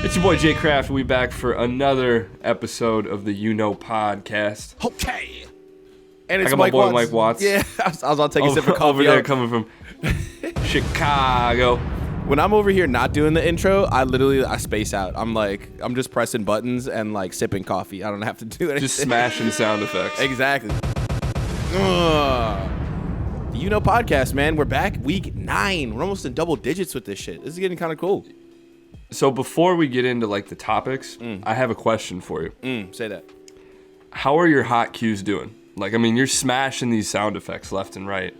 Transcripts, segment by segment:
It's your boy Jay Kraft. We back for another episode of the UKNO podcast. Okay. And it's I got my boy Mike Watts. Yeah, I was about to take a sip of coffee. Over there coming from Chicago. When I'm over here not doing the intro, I space out. I'm just pressing buttons and like sipping coffee. I don't have to do anything. Just smashing sound effects. Exactly. The UKNO podcast, man. We're back week 9. We're almost in double digits with this shit. This is getting kind of cool. So before we get into like the topics, I have a question for you. Say that. How are your hot cues doing? Like, I mean, you're smashing these sound effects left and right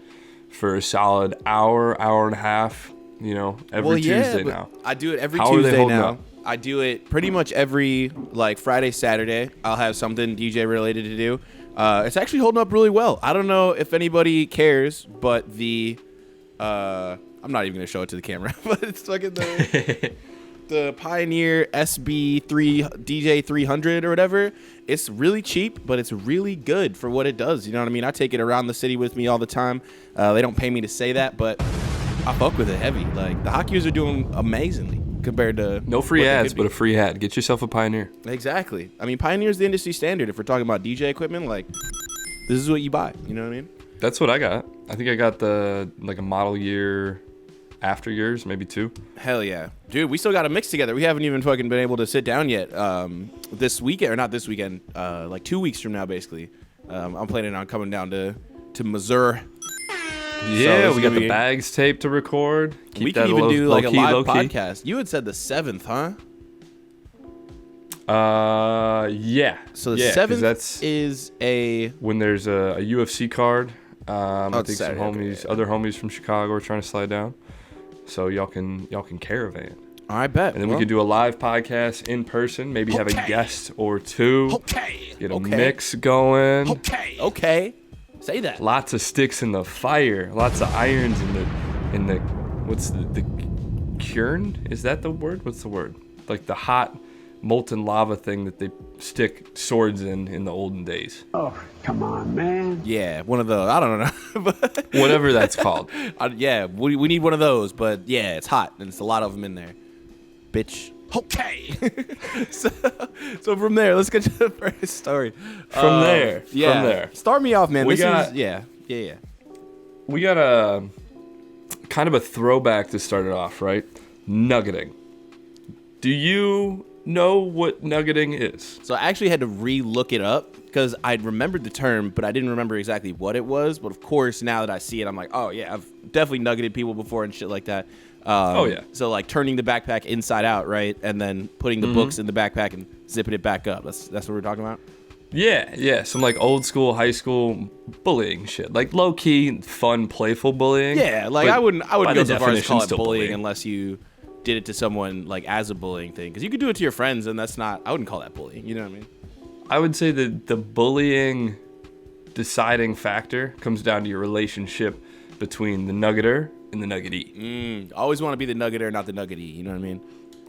for a solid hour and a half, you know, every Tuesday now. I do it every How are they Tuesday holding now. up? I do it pretty much every like Friday, Saturday. I'll have something DJ related to do. It's actually holding up really well. I don't know if anybody cares, but I'm not even gonna show it to the camera, but it's fucking the Pioneer SB3 DJ 300 or whatever. It's really cheap, but it's really good for what it does. You know what I mean? I take it around the city with me all the time. They don't pay me to say that, but I fuck with it heavy. Like, the hot cues are doing amazingly compared to no free ads, but a free ad. Get yourself a Pioneer. Exactly. I mean, Pioneer's the industry standard. If we're talking about DJ equipment, like, this is what you buy. You know what I mean? That's what I got. I think I got a model year after yours, maybe 2. Hell yeah. Dude, we still got to mix together. We haven't even fucking been able to sit down yet. This weekend, or not this weekend, like 2 weeks from now, basically. I'm planning on coming down to Missouri. Yeah, So we got the bags taped to record. Keep we that can even do like a live low-key. podcast. You had said the 7th, huh? Yeah. So the 7th is when there's a UFC card. I think Saturday, some homies, other homies from Chicago are trying to slide down. So y'all can caravan. I bet. And then we could do a live podcast in person. Maybe have a guest or two. Get a mix going. Okay. Say that. Lots of sticks in the fire. Lots of irons in the what's the curn? Is that the word? What's the word? Like the hot molten lava thing that they stick swords in the olden days. Oh, come on, man. Yeah, one of those. I don't know. Whatever that's called. Yeah, we need one of those, but yeah, it's hot, and it's a lot of them in there. Bitch. Okay. so from there, let's get to the first story. From there. Start me off, man. We We got a kind of a throwback to start it off, right? Nuggetting. Do you know what nuggetting is? So I actually had to re-look it up because I'd remembered the term, but I didn't remember exactly what it was. But of course, now that I see it, I'm like, oh yeah, I've definitely nuggeted people before and shit like that. Oh yeah. So like turning the backpack inside out, right, and then putting the books in the backpack and zipping it back up. That's what we're talking about. Yeah. Some like old school, high school bullying shit, like low key, fun, playful bullying. Yeah, like I wouldn't go so far as to call it still bullying unless you did it to someone like as a bullying thing, because you could do it to your friends, and that's not. I wouldn't call that bullying. You know what I mean? I would say that the bullying deciding factor comes down to your relationship between the nuggeter and the nuggetee. Always want to be the nuggeter, not the nuggetee. You know what I mean?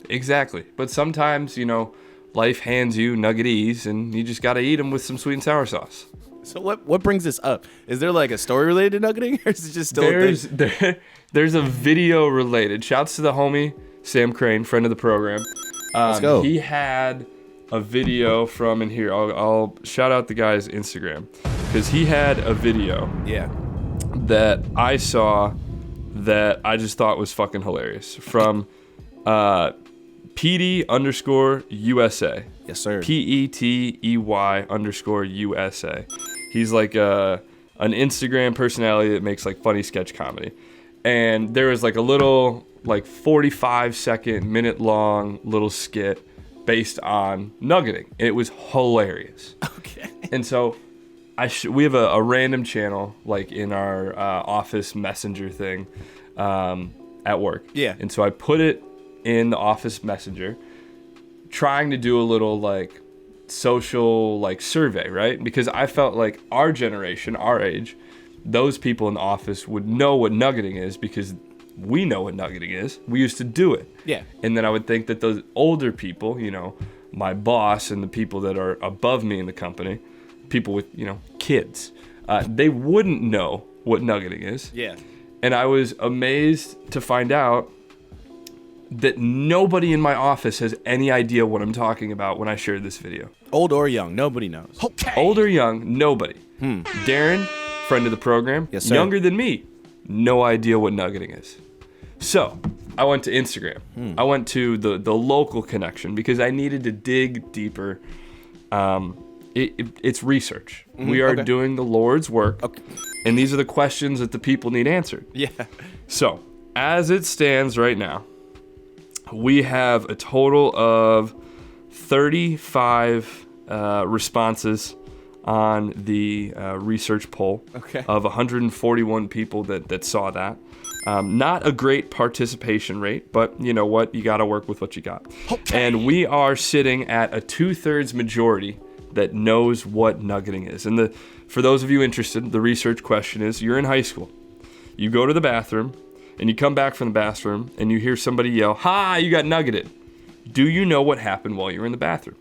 Exactly. But sometimes, you know, life hands you nuggetees, and you just got to eat them with some sweet and sour sauce. So what brings this up? Is there like a story related to nuggeting, or is it just still a thing? There's a video related. Shouts to the homie Sam Crane, friend of the program. Let's go. He had a video from in here. I'll shout out the guy's Instagram, because he had a video that I saw that I just thought was fucking hilarious from PD_USA. Yes, sir. PETEY_USA. He's like an Instagram personality that makes like funny sketch comedy. And there was like a little like 45-second, minute-long little skit based on nuggeting. It was hilarious. Okay. And so we have a random channel like in our office messenger thing at work. Yeah. And so I put it in the office messenger, trying to do a little like social like survey, right? Because I felt like our generation, our age, those people in the office would know what nuggeting is because we know what nuggeting is. We used to do it. Yeah. And then I would think that those older people, you know, my boss and the people that are above me in the company, people with, you know, kids, they wouldn't know what nuggeting is. Yeah. And I was amazed to find out that nobody in my office has any idea what I'm talking about when I shared this video. Old or young, nobody knows. Okay. Old or young, nobody. Darren, friend of the program, Yes, sir. younger than me, no idea what nuggeting is. So I went to Instagram. I went to the local connection because I needed to dig deeper. It's research. We are doing the Lord's work. Okay. And these are the questions that the people need answered. Yeah. So, as it stands right now, we have a total of 35 responses on the research poll of 141 people that saw that. Not a great participation rate, but you know what? You got to work with what you got. Okay. And we are sitting at a 2/3 majority that knows what nuggeting is. And for those of you interested, the research question is, you're in high school. You go to the bathroom, and you come back from the bathroom, and you hear somebody yell, "Ha, you got nuggeted." Do you know what happened while you were in the bathroom?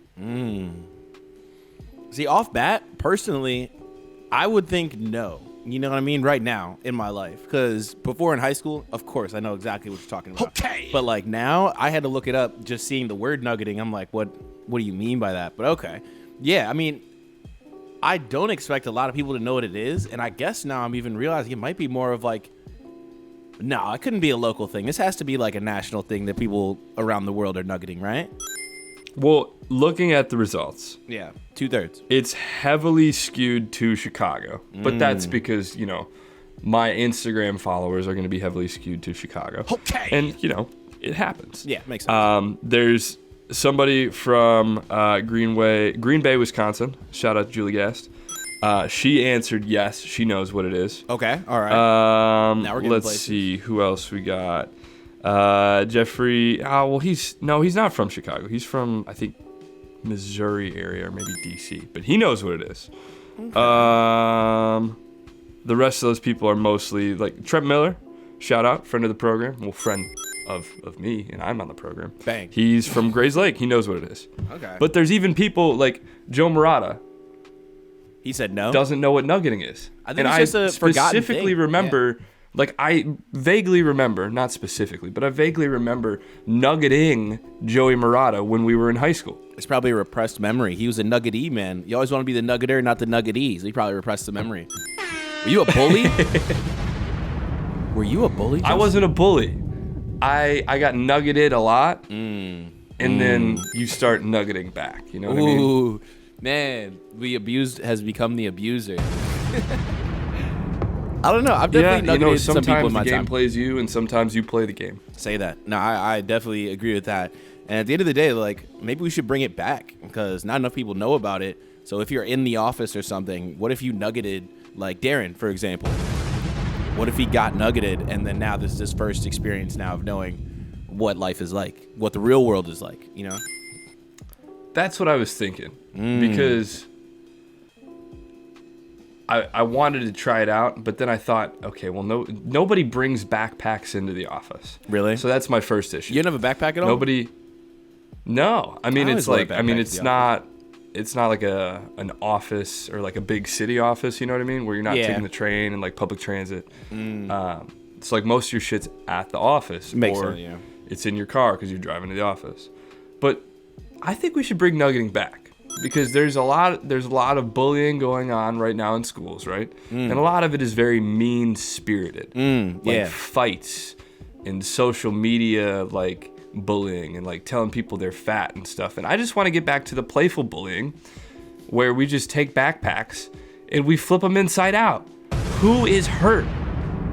See, off bat, personally, I would think no. You know what I mean? Right now in my life. Because before in high school, of course, I know exactly what you're talking about. Okay. But like now, I had to look it up just seeing the word nuggeting. I'm like, what do you mean by that? But okay. Yeah, I mean, I don't expect a lot of people to know what it is. And I guess now I'm even realizing it might be more of like, no, it couldn't be a local thing. This has to be like a national thing that people around the world are nuggeting, right? Well, looking at the results, Yeah, 2/3. it's heavily skewed to Chicago. But that's because, my Instagram followers are going to be heavily skewed to Chicago. Okay. And, it happens. Yeah, makes sense. There's somebody from Green Bay, Wisconsin. Shout out to Julie Gast. She answered yes. She knows what it is. Okay, all right. Now we're getting Let's places. see who else we got. Jeffrey. Well, he's not from Chicago. He's from, I think, Missouri area or maybe DC. But he knows what it is. Okay. The rest of those people are mostly like Trent Miller. Shout out, friend of the program. Well, friend of me, and I'm on the program. Bang. He's from Grays Lake. He knows what it is. Okay. But there's even people like Joe Murata He said no. doesn't know what nuggeting is. I think and it's just a forgotten specifically thing. remember, like I vaguely remember, not specifically, but I vaguely remember nuggeting Joey Murata when we were in high school. It's probably a repressed memory. He was a nuggetee, man. You always want to be the nuggeter, not the nuggetee. So he probably repressed the memory. Were you a bully? Were you a bully? I wasn't a bully. I got nuggeted a lot, and then you start nuggeting back. You know what I mean? Ooh, man. The abused has become the abuser. I don't know. I've definitely nuggeted some people in my sometimes the game time. plays you, and sometimes you play the game. Say that. No, I definitely agree with that. And at the end of the day, like, maybe we should bring it back because not enough people know about it. So if you're in the office or something, what if you nuggeted, like Darren, for example? What if he got nuggeted and then now this is his first experience now of knowing what life is like, what the real world is like, you know? That's what I was thinking because I wanted to try it out, but then I thought, okay, well, nobody brings backpacks into the office. Really? So that's my first issue. You don't have a backpack at all? Nobody. No, I mean I it's always like wear a backpack it's to the not. It's not like an office or like a big city office, you know what I mean? Where you're not Yeah. taking the train and like public transit. It's like most of your shit's at the office, Makes or sense, yeah. it's in your car because you're driving to the office. But I think we should bring nuggeting back because there's a lot of bullying going on right now in schools, right? And a lot of it is very mean spirited, like yeah. fights and social media, like bullying and like telling people they're fat and stuff. And I just want to get back to the playful bullying where we just take backpacks and we flip them inside out. Who is hurt?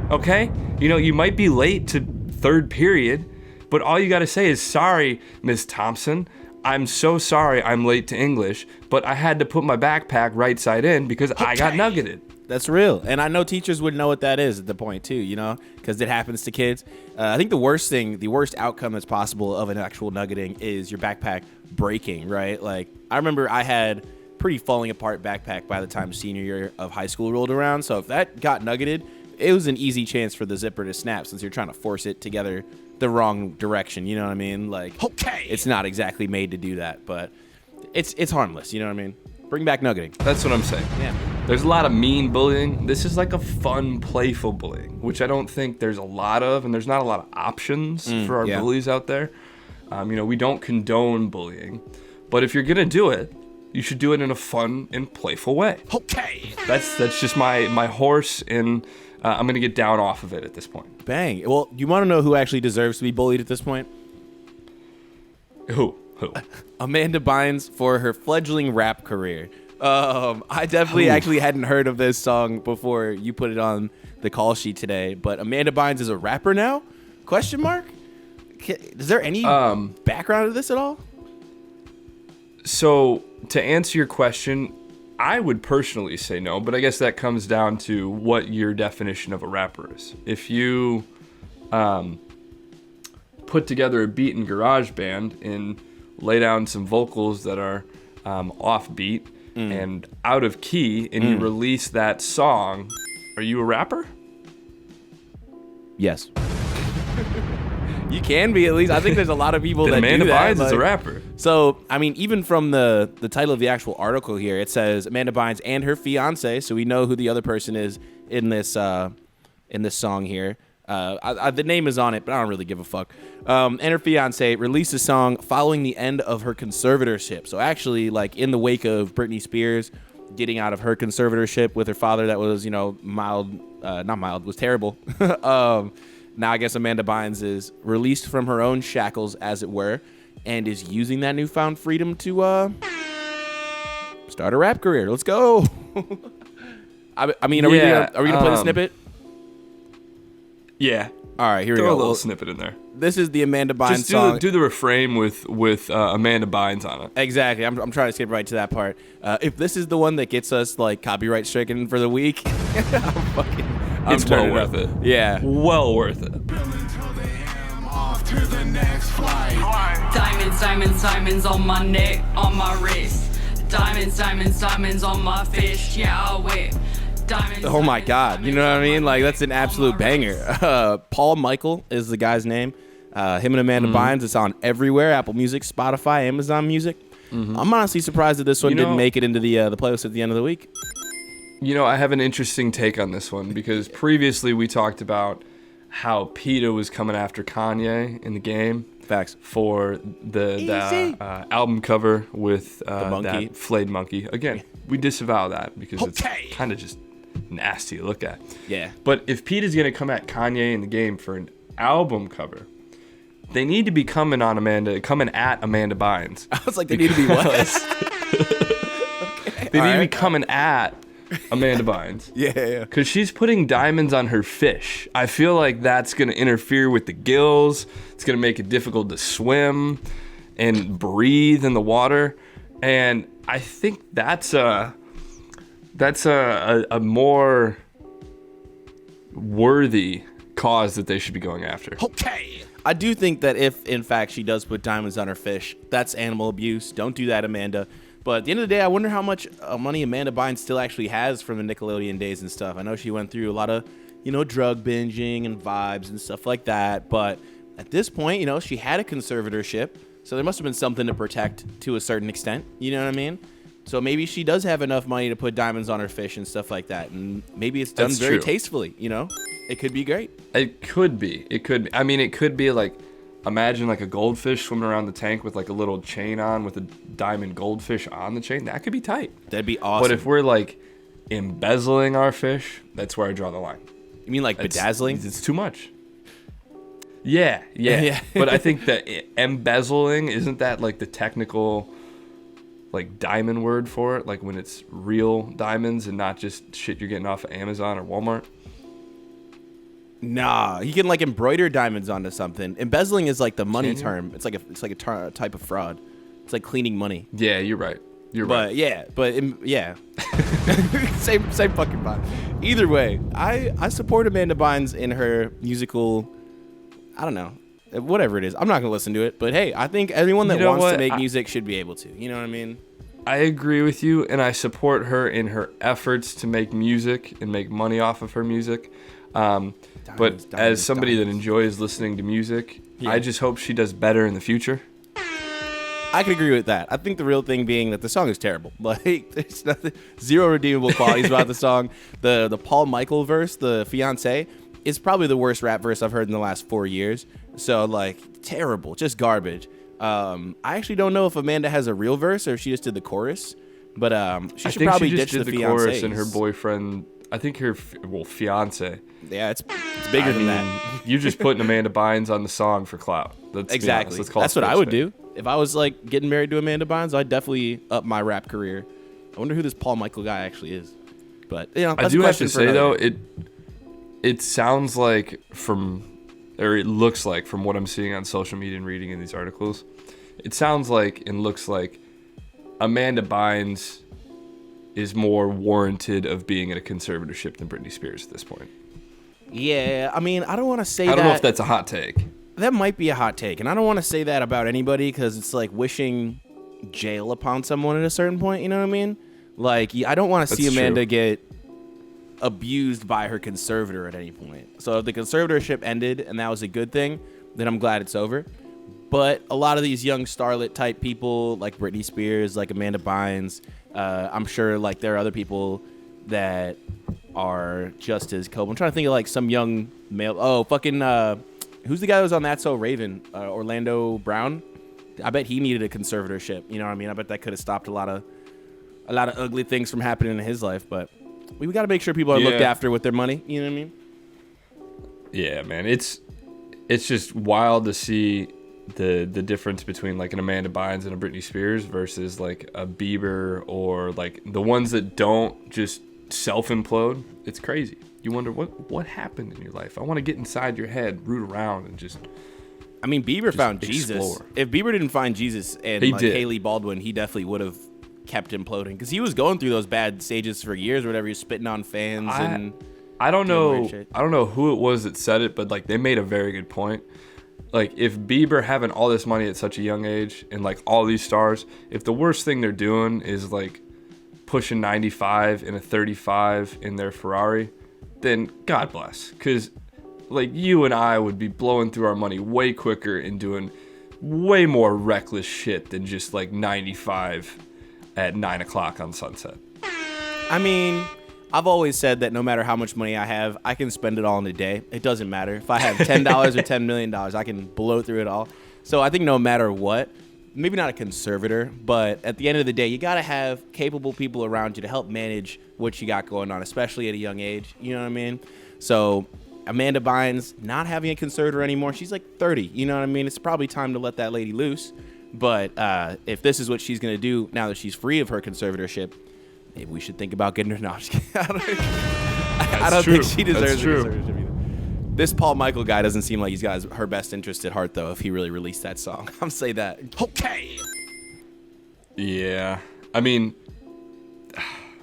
Okay? You might be late to third period, but all you got to say is, "Sorry, Miss Thompson. I'm so sorry I'm late to English, but I had to put my backpack right side in because I got nuggeted." That's real. And I know teachers would know what that is at the point too, you know, because it happens to kids. I think the worst outcome that's possible of an actual nuggeting is your backpack breaking, right? Like, I remember I had pretty falling apart backpack by the time senior year of high school rolled around. So if that got nuggeted, it was an easy chance for the zipper to snap since you're trying to force it together the wrong direction. You know what I mean? Like, Okay. it's not exactly made to do that, but it's harmless. You know what I mean? Bring back nuggeting. That's what I'm saying. Yeah. There's a lot of mean bullying. This is like a fun, playful bullying, which I don't think there's a lot of, and there's not a lot of options for our bullies out there. We don't condone bullying, but if you're gonna do it, you should do it in a fun and playful way. Okay. That's just my horse, and I'm gonna get down off of it at this point. Bang. Well, you want to know who actually deserves to be bullied at this point? Who? Amanda Bynes for her fledgling rap career. I definitely actually hadn't heard of this song before you put it on the call sheet today, but Amanda Bynes is a rapper now? Question mark? Is there any background to this at all? So, to answer your question, I would personally say no, but I guess that comes down to what your definition of a rapper is. If you put together a beat in GarageBand and lay down some vocals that are offbeat and out of key, and you release that song, are you a rapper? Yes. You can be, at least. I think there's a lot of people that Amanda do that. Bynes is a rapper. So, I mean, even from the title of the actual article here, it says Amanda Bynes and her fiance, so we know who the other person is in this song here. The name is on it, but I don't really give a fuck. And her fiance released a song following the end of her conservatorship. So actually, like, in the wake of Britney Spears getting out of her conservatorship with her father that was, was terrible. Now I guess Amanda Bynes is released from her own shackles, as it were, and is using that newfound freedom to start a rap career. Let's go. I mean, are we gonna play the snippet? Yeah. All right, here we Throw go. a little snippet in there. This is the Amanda Bynes Just song. do the refrain with Amanda Bynes on it. Exactly. I'm trying to skip right to that part. If this is the one that gets us like copyright stricken for the week, I'm It's well turning worth up. it. Yeah. Well worth it. Diamonds on my neck, on my wrist. Diamonds on my fish. Yeah, I'll wait. Oh my God. You know what I mean? Like, that's an absolute banger. Paul Michael is the guy's name. Him and Amanda Bynes. It's on everywhere: Apple Music, Spotify, Amazon Music. I'm honestly surprised that this one didn't make it into the playlist at the end of the week. I have an interesting take on this one because previously we talked about how PETA was coming after Kanye in the game. Facts. For the album cover with monkey. that flayed monkey. Again, we disavow that because it's kind of just nasty to look at. Yeah. But if PETA's going to come at Kanye in the game for an album cover, they need to be coming at Amanda Bynes. I was like, they need to be what? They need to be coming at Amanda Bynes. Yeah. Because she's putting diamonds on her fish. I feel like that's going to interfere with the gills. It's going to make it difficult to swim and breathe in the water. And I think that's a more worthy cause that they should be going after. Okay. I do think that if, in fact, she does put diamonds on her fish, that's animal abuse. Don't do that, Amanda. But at the end of the day, I wonder how much money Amanda Bynes still actually has from the Nickelodeon days and stuff. I know she went through a lot of, drug binging and vibes and stuff like that. But at this point, she had a conservatorship. So there must have been something to protect to a certain extent. You know what I mean? So maybe she does have enough money to put diamonds on her fish and stuff like that. And maybe it's done very tastefully, It could be great. It could be. I mean, it could be like, imagine like a goldfish swimming around the tank with like a little chain on with a diamond goldfish on the chain. That could be tight. That'd be awesome. But if we're like embezzling our fish, that's where I draw the line. You mean like bedazzling? It's too much. Yeah. But I think that embezzling, isn't that like the technical like diamond word for it? Like when it's real diamonds and not just shit you're getting off of Amazon or Walmart? Nah, you can like embroider diamonds onto something. Embezzling is like the money term. It's like a type of fraud. It's like cleaning money. Yeah, you're right. Same fucking vibe. Either way, I support Amanda Bynes in her musical. I don't know, whatever it is. I'm not gonna listen to it, but hey, I think everyone that wants to make music should be able to. You know what I mean? I agree with you, and I support her in her efforts to make music and make money off of her music. But as somebody that enjoys listening to music, I just hope she does better in the future. I can agree with that. I think the real thing being that the song is terrible. Like, there's nothing, zero redeemable qualities about the song. The Paul Michael verse, the fiance, is probably the worst rap verse I've heard in the last 4 years. So, like, terrible, just garbage. I actually don't know if Amanda has a real verse or if she just did the chorus, but she should probably ditch the chorus and her boyfriend. I think her fiance. Yeah, it's bigger than that. You're just putting Amanda Bynes on the song for clout. Exactly. That's what I would do. If I was like getting married to Amanda Bynes, I'd definitely up my rap career. I wonder who this Paul Michael guy actually is. But I do have to say though, it sounds like it looks like from what I'm seeing on social media and reading in these articles, it sounds like and looks like Amanda Bynes is more warranted of being in a conservatorship than Britney Spears at this point. Yeah, I mean, I don't want to say that. I don't know if that's a hot take. That might be a hot take, and I don't want to say that about anybody because it's like wishing jail upon someone at a certain point, you know what I mean? Like, I don't want to see Amanda get abused by her conservator at any point. So if the conservatorship ended and that was a good thing, then I'm glad it's over. But a lot of these young starlet type people, like Britney Spears, like Amanda Bynes, I'm sure like there are other people that are just as cope. I'm trying to think of like some young male. Oh, fucking who's the guy that was on That's So Raven? Orlando Brown. I bet he needed a conservatorship. You know what I mean? I bet that could have stopped a lot of ugly things from happening in his life. But we got to make sure people are looked after with their money. You know what I mean? Yeah, man. It's just wild to see the difference between like an Amanda Bynes and a Britney Spears versus like a Bieber or like the ones that don't just self-implode. It's crazy. You wonder what happened in your life. I want to get inside your head, root around, and just. I mean, Bieber found explore. Jesus. If Bieber didn't find Jesus and like Haley Baldwin, he definitely would have kept imploding because he was going through those bad stages for years or whatever. He was spitting on fans and. I don't know who it was that said it, but like they made a very good point. Like if Bieber having all this money at such a young age and like all these stars, if the worst thing they're doing is like pushing 95 in a 35 in their Ferrari, then God bless. Because like you and I would be blowing through our money way quicker and doing way more reckless shit than just like 95 at 9 o'clock on Sunset. I mean, I've always said that no matter how much money I have, I can spend it all in a day. It doesn't matter. If I have $10 or $10 million, I can blow through it all. So I think no matter what, maybe not a conservator, but at the end of the day, you got to have capable people around you to help manage what you got going on, especially at a young age. You know what I mean? So Amanda Bynes not having a conservator anymore. She's like 30. You know what I mean? It's probably time to let that lady loose. But if this is what she's going to do now that she's free of her conservatorship, maybe we should think about getting her. No, I'm just kidding. I don't think she deserves a conservatorship either. This Paul Michael guy doesn't seem like he's got her best interest at heart, though, if he really released that song. I'm say that. Okay. Yeah. I mean,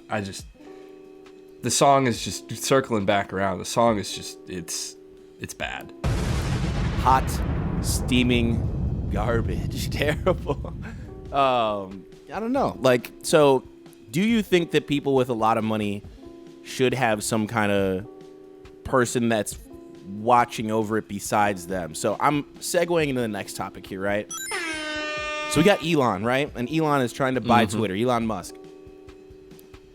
the song is just circling back around. The song is just, it's bad. Hot, steaming garbage. Terrible. I don't know. Like, so do you think that people with a lot of money should have some kind of person that's watching over it besides them? So I'm segueing into the next topic here, right? So we got Elon, right? And Elon is trying to buy Twitter, Elon Musk.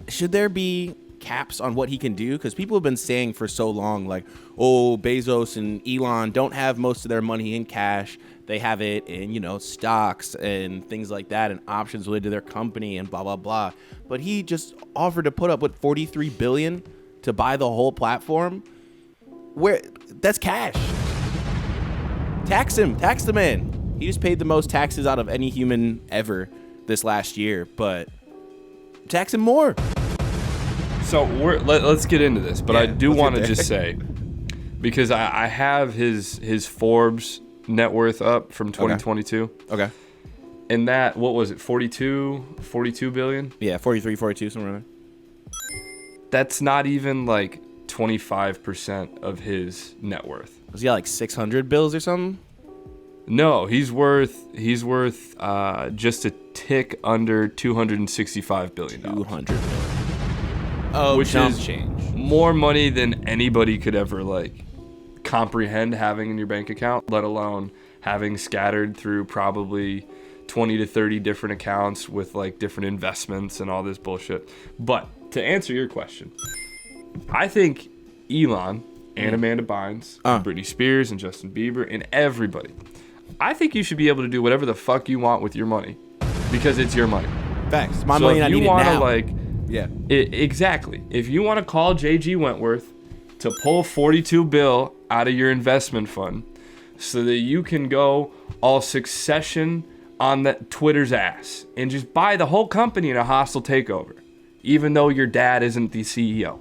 Should there be caps on what he can do? Because people have been saying for so long, like, oh, Bezos and Elon don't have most of their money in cash. They have it in, stocks and things like that and options related to their company and blah, blah, blah. But he just offered to put up, $43 billion to buy the whole platform? That's cash. Tax the man. He just paid the most taxes out of any human ever this last year, but tax him more. So let's get into this, but I do want to just say, because I have his Forbes net worth up from 2022. Okay. And that, what was it, 42 billion? Yeah, 43, 42, somewhere around there. That's not even like 25% of his net worth. Was he like 600 bills or something? No, he's worth just a tick under $265 billion. 200 billion. Oh, which is change. More money than anybody could ever like comprehend having in your bank account, let alone having scattered through probably 20 to 30 different accounts with like different investments and all this bullshit. But to answer your question, I think Elon and Amanda Bynes, and Britney Spears and Justin Bieber and everybody, I think you should be able to do whatever the fuck you want with your money because it's your money. Facts. My money, I need it now. Like, yeah. Exactly. If you want to call JG Wentworth to pull 42 bill out of your investment fund so that you can go all Succession on that Twitter's ass and just buy the whole company in a hostile takeover, even though your dad isn't the CEO,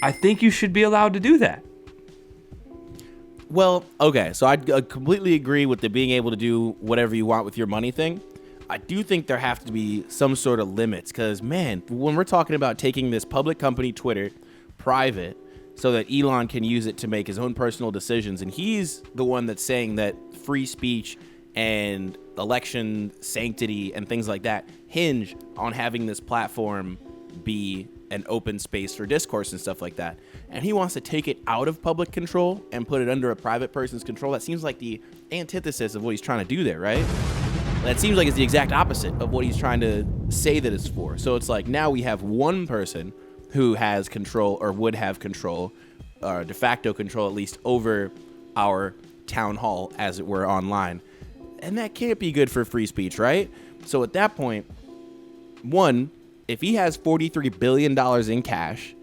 I think you should be allowed to do that. Well, okay, so I completely agree with the being able to do whatever you want with your money thing. I do think there have to be some sort of limits because, man, when we're talking about taking this public company, Twitter, private, so that Elon can use it to make his own personal decisions, and he's the one that's saying that free speech and election sanctity and things like that hinge on having this platform be an open space for discourse and stuff like that. And he wants to take it out of public control and put it under a private person's control. That seems like the antithesis of what he's trying to do there, right? That seems like it's the exact opposite of what he's trying to say that it's for. So it's like now we have one person who has control or would have control, or de facto control at least, over our town hall, as it were, online. And that can't be good for free speech, right? So at that point, one, if he has $43 billion in cash,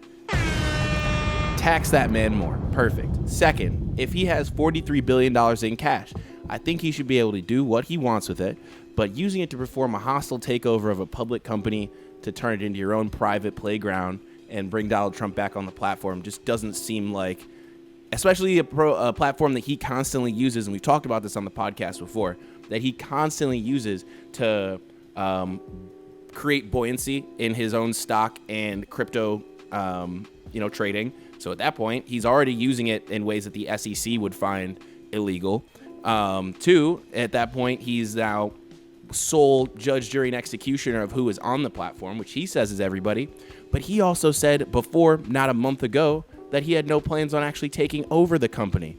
tax that man more. Perfect. Second, if he has $43 billion in cash, I think he should be able to do what he wants with it, but using it to perform a hostile takeover of a public company to turn it into your own private playground and bring Donald Trump back on the platform just doesn't seem like, especially a platform that he constantly uses, and we've talked about this on the podcast before, that he constantly uses to create buoyancy in his own stock and crypto, trading. So at that point, he's already using it in ways that the SEC would find illegal. Two, at that point, he's now sole judge, jury, and executioner of who is on the platform, which he says is everybody. But he also said before, not a month ago, that he had no plans on actually taking over the company.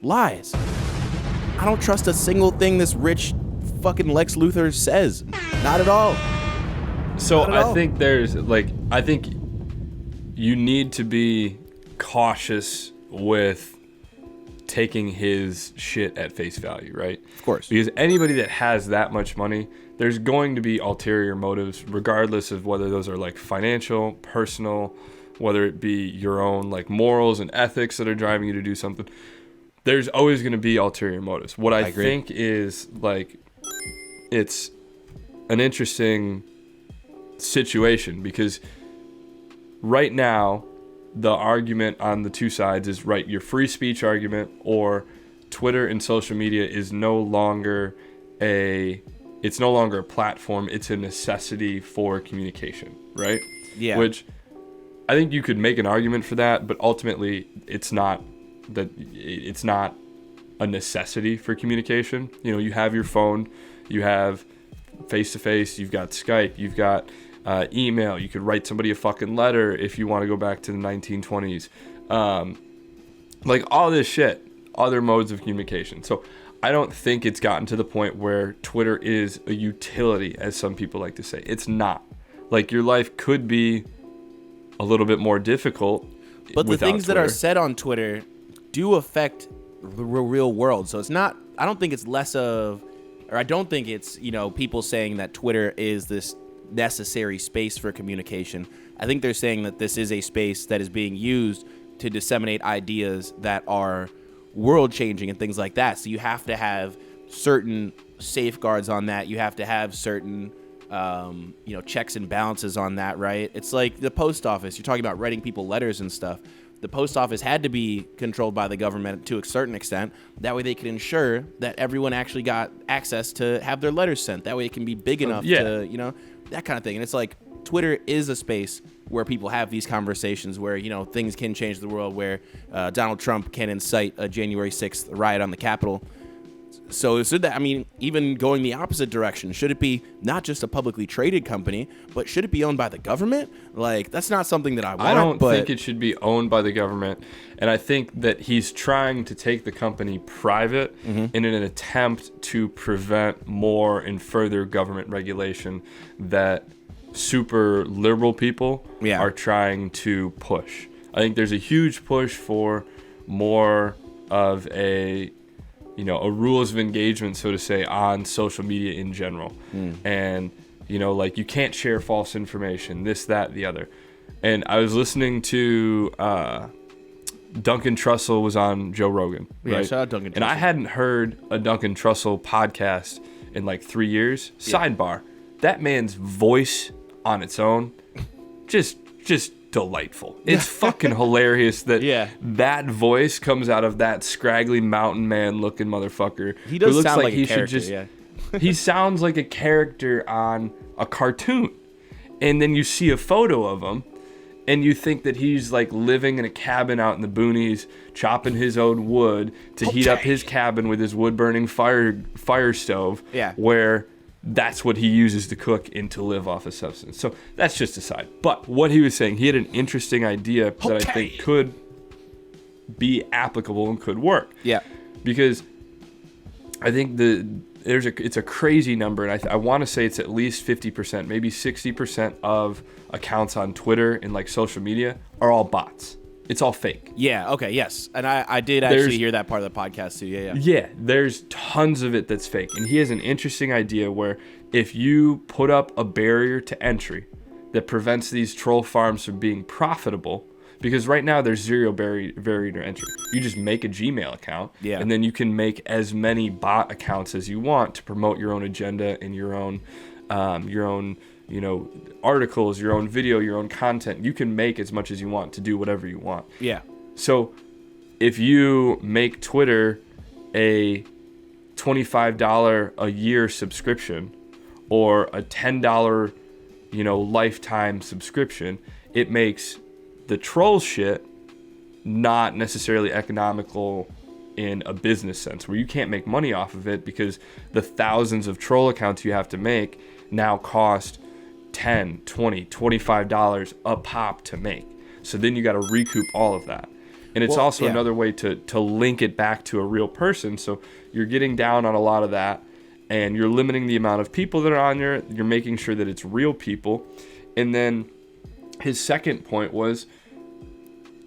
Lies. I don't trust a single thing this rich fucking Lex Luthor says. Not at all. So I think I think you need to be cautious with taking his shit at face value, right? Of course. Because anybody that has that much money, there's going to be ulterior motives, regardless of whether those are like financial, personal, whether it be your own like morals and ethics that are driving you to do something. There's always going to be ulterior motives. What I think is like, it's an interesting situation because right now the argument on the two sides is right, your free speech argument or Twitter and social media is no longer a platform, it's a necessity for communication, right? Yeah. Which I think you could make an argument for that, but ultimately it's not a necessity for communication. You know, you have your phone, you have face-to-face, you've got Skype, you've got email, you could write somebody a fucking letter if you want to go back to the 1920s. Like all this shit, other modes of communication. So I don't think it's gotten to the point where Twitter is a utility, as some people like to say. It's not. Like your life could be a little bit more difficult. But the things Twitter. that are said on Twitter do affect the real world. So it's not, I don't think it's people saying that Twitter is this necessary space for communication. I think they're saying that this is a space that is being used to disseminate ideas that are world changing and things like that. So you have to have certain safeguards on that. You have to have certain checks and balances on that, right? It's like the post office. You're talking about writing people letters and stuff. The post office had to be controlled by the government to a certain extent. That way they could ensure that everyone actually got access to have their letters sent. That way it can be big enough to, that kind of thing. And it's like Twitter is a space where people have these conversations where, things can change the world, where Donald Trump can incite a January 6th riot on the Capitol. So should that, I mean, even going the opposite direction, should it be not just a publicly traded company, but should it be owned by the government? Like, that's not something that I want. I don't think it should be owned by the government. And I think that he's trying to take the company private in an attempt to prevent more and further government regulation that super liberal people are trying to push. I think there's a huge push for more of a rules of engagement, so to say, on social media in general. And, like, you can't share false information, this, that, the other. And I was listening to Duncan Trussell was on Joe Rogan. Yeah, right? shout out Duncan Trussell. And I hadn't heard a Duncan Trussell podcast in like 3 years. Sidebar, that man's voice on its own, just delightful. It's fucking hilarious that that voice comes out of that scraggly mountain man looking motherfucker. He does who looks sound like like he a character, should just he sounds like a character on a cartoon. And then you see a photo of him and you think that he's like living in a cabin out in the boonies, chopping his own wood to heat up his cabin with his wood burning fire stove, where that's what he uses to cook and to live off of substance. So that's just aside. But what he was saying, he had an interesting idea that I think could be applicable and could work. Yeah. Because I think it's a crazy number, and I want to say it's at least 50%, maybe 60% of accounts on Twitter and like social media are all bots. It's all fake. Yeah, okay, yes. And I did actually hear that part of the podcast too. Yeah, there's tons of it that's fake. And he has an interesting idea where if you put up a barrier to entry that prevents these troll farms from being profitable, because right now there's zero barrier to entry. You just make a Gmail account, and then you can make as many bot accounts as you want to promote your own agenda and your own articles, your own video, your own content. You can make as much as you want to do whatever you want. Yeah. So if you make Twitter a $25 a year subscription or a $10, lifetime subscription, it makes the troll shit not necessarily economical in a business sense, where you can't make money off of it because the thousands of troll accounts you have to make now cost $10, $20, $25 a pop to make. So then you got to recoup all of that. And it's also another way to link it back to a real person. So you're getting down on a lot of that, and you're limiting the amount of people that are on there. You're making sure that it's real people. And then his second point was,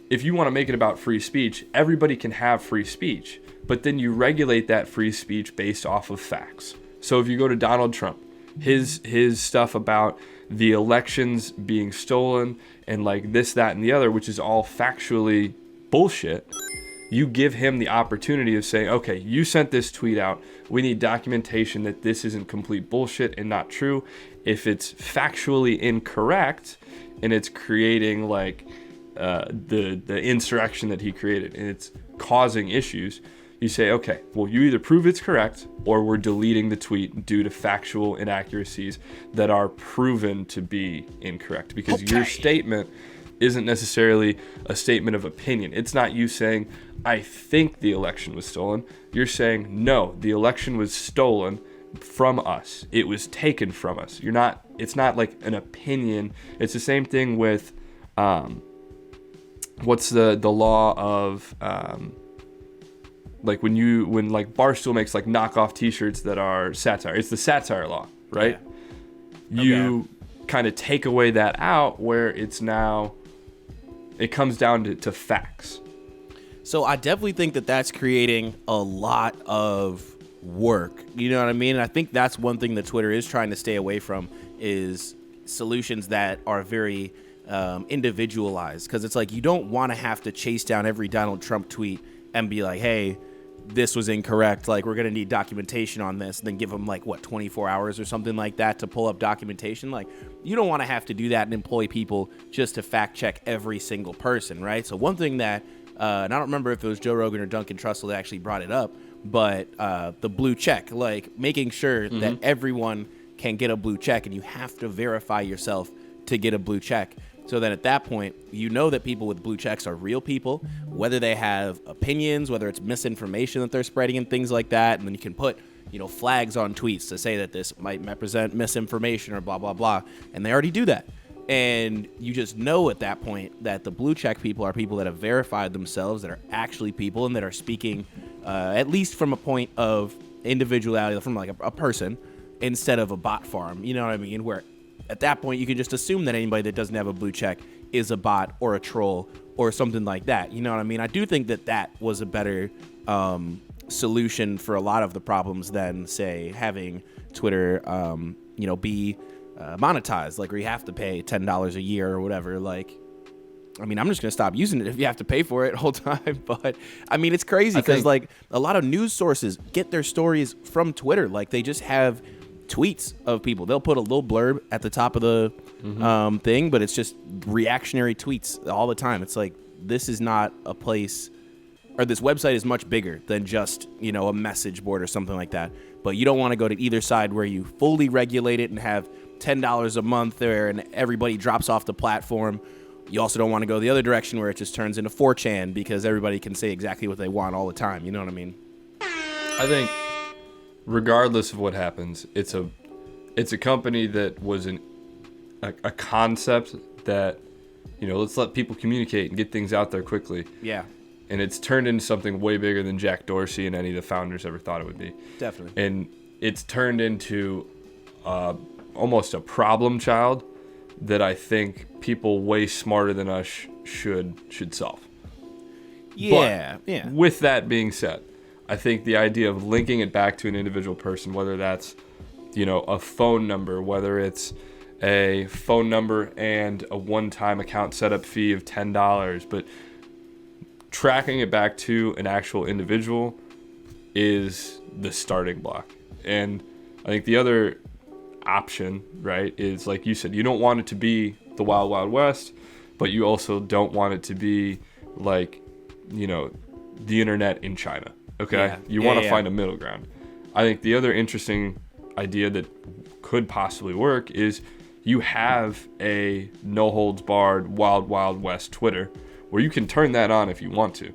if you want to make it about free speech, everybody can have free speech, but then you regulate that free speech based off of facts. So if you go to Donald Trump, his stuff about the elections being stolen and like this, that, and the other, which is all factually bullshit, you give him the opportunity of saying, okay, you sent this tweet out. We need documentation that this isn't complete bullshit and not true. If it's factually incorrect and it's creating like the insurrection that he created and it's causing issues, you say, okay, well, you either prove it's correct or we're deleting the tweet due to factual inaccuracies that are proven to be incorrect, because your statement isn't necessarily a statement of opinion. It's not you saying, I think the election was stolen. You're saying, no, the election was stolen from us. It was taken from us. It's not like an opinion. It's the same thing with what's the law of like when Barstool makes like knockoff t-shirts that are satire. It's the satire law, right? Yeah. You kind of take away that out where it comes down to facts. So I definitely think that that's creating a lot of work. You know what I mean? And I think that's one thing that Twitter is trying to stay away from, is solutions that are very individualized. Because it's like, you don't want to have to chase down every Donald Trump tweet and be like, hey, this was incorrect. Like, we're going to need documentation on this. And then give them 24 hours or something like that to pull up documentation. Like, you don't want to have to do that and employ people just to fact check every single person, right? So one thing that, and I don't remember if it was Joe Rogan or Duncan Trussell that actually brought it up, but the blue check, like making sure that everyone can get a blue check, and you have to verify yourself to get a blue check. So then at that point, you know that people with blue checks are real people, whether they have opinions, whether it's misinformation that they're spreading and things like that. And then you can put, flags on tweets to say that this might represent misinformation or blah, blah, blah. And they already do that. And you just know at that point that the blue check people are people that have verified themselves, that are actually people, and that are speaking at least from a point of individuality, from like a person, instead of a bot farm. You know what I mean? Where at that point, you can just assume that anybody that doesn't have a blue check is a bot or a troll or something like that. You know what I mean? I do think that was a better solution for a lot of the problems than, say, having Twitter, be monetized, like where you have to pay $10 a year or whatever. Like, I mean, I'm just going to stop using it if you have to pay for it the whole time. But, I mean, it's crazy because, like, a lot of news sources get their stories from Twitter. Like, they just have tweets of people. They'll put a little blurb at the top of the thing, but it's just reactionary tweets all the time. It's like, this is not a place, or this website is much bigger than just, a message board or something like that. But you don't want to go to either side where you fully regulate it and have $10 a month there and everybody drops off the platform. You also don't want to go the other direction where it just turns into 4chan because everybody can say exactly what they want all the time. You know what I mean? I think regardless of what happens, it's a company that was a concept that, let's let people communicate and get things out there quickly. Yeah. And it's turned into something way bigger than Jack Dorsey and any of the founders ever thought it would be. Definitely. And it's turned into almost a problem child that I think people way smarter than us should solve. Yeah, but yeah. With that being said, I think the idea of linking it back to an individual person, whether that's, a phone number, whether it's a phone number and a one-time account setup fee of $10, but tracking it back to an actual individual is the starting block. And I think the other option, right, is like you said, you don't want it to be the Wild Wild West, but you also don't want it to be like, the internet in China. Okay? Yeah. You want to find a middle ground. I think the other interesting idea that could possibly work is you have a no holds barred Wild Wild West Twitter where you can turn that on if you want to.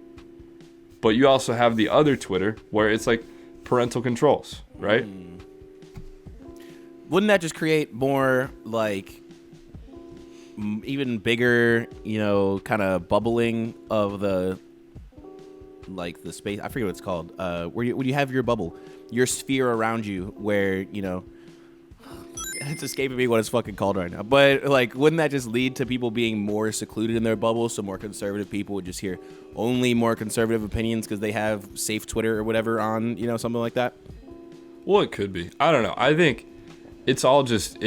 But you also have the other Twitter where it's like parental controls, right? Wouldn't that just create more, like, even bigger, kind of bubbling of the space? I forget what it's called. Where you have your bubble, your sphere around you, where it's escaping me what it's fucking called right now. But like, wouldn't that just lead to people being more secluded in their bubble? So more conservative people would just hear only more conservative opinions because they have safe Twitter or whatever on, something like that. Well, it could be. I don't know. I think it's all just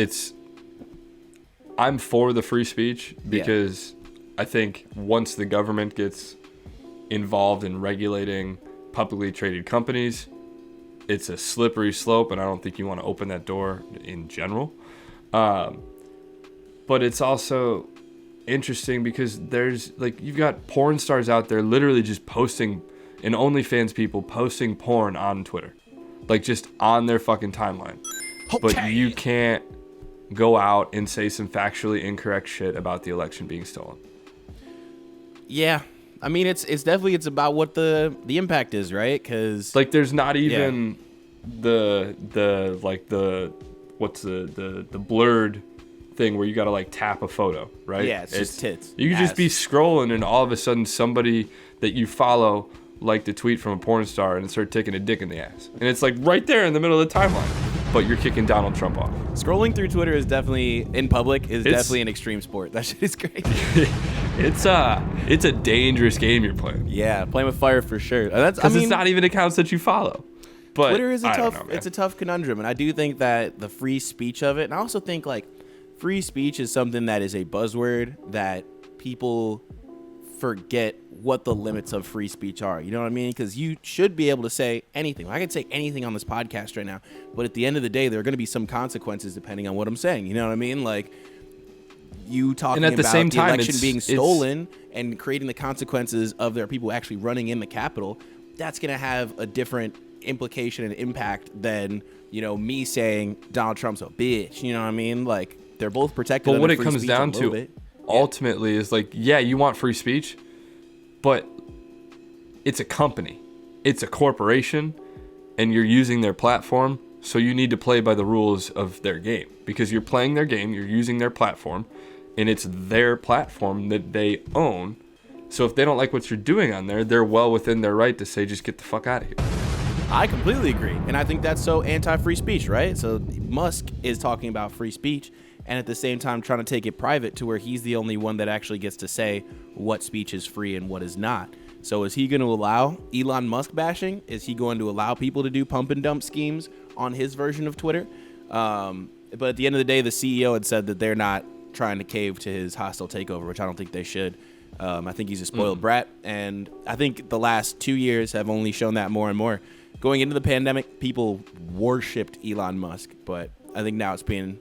I'm for the free speech because I think once the government gets involved in regulating publicly traded companies, it's a slippery slope, and I don't think you want to open that door in general. But it's also interesting because there's you've got porn stars out there literally just posting, and OnlyFans people posting porn on Twitter, just on their fucking timeline. Okay. But you can't go out and say some factually incorrect shit about the election being stolen. Yeah. I mean, it's definitely about what the impact is, right? Because there's not even the blurred thing where you gotta tap a photo, right? Yeah, it's just tits. You could just be scrolling and all of a sudden somebody that you follow liked a tweet from a porn star and start taking a dick in the ass, and it's right there in the middle of the timeline. But you're kicking Donald Trump off. Scrolling through Twitter is definitely, in public, definitely an extreme sport. That shit is crazy. It's a dangerous game you're playing. Yeah, playing with fire for sure. Because it's not even accounts that you follow. But Twitter is it's a tough conundrum, and I do think that the free speech of it, and I also think free speech is something that is a buzzword that people forget what the limits of free speech are. You know what I mean? Because you should be able to say anything. I can say anything on this podcast right now, but at the end of the day, there are going to be some consequences depending on what I'm saying. You know what I mean? You talking and at the about same time, the election being stolen and creating the consequences of there are people actually running in the Capitol, that's going to have a different implication and impact than, me saying Donald Trump's a bitch. You know what I mean? They're both protected. But what it comes down to, ultimately is like, yeah, you want free speech, but it's a company, it's a corporation, and you're using their platform, so you need to play by the rules of their game, because you're playing their game, you're using their platform, and it's their platform that they own. So if they don't like what you're doing on there, they're well within their right to say, just get the fuck out of here. I completely agree. And I think that's so anti-free speech, right? So Musk is talking about free speech and at the same time trying to take it private to where he's the only one that actually gets to say what speech is free and what is not. So is he going to allow Elon Musk bashing? Is he going to allow people to do pump and dump schemes on his version of Twitter? But at the end of the day, the CEO had said that they're not trying to cave to his hostile takeover, which I don't think they should. I think he's a spoiled brat, and I think the last 2 years have only shown that more and more. Going into the pandemic, people worshipped Elon Musk, but I think now it's being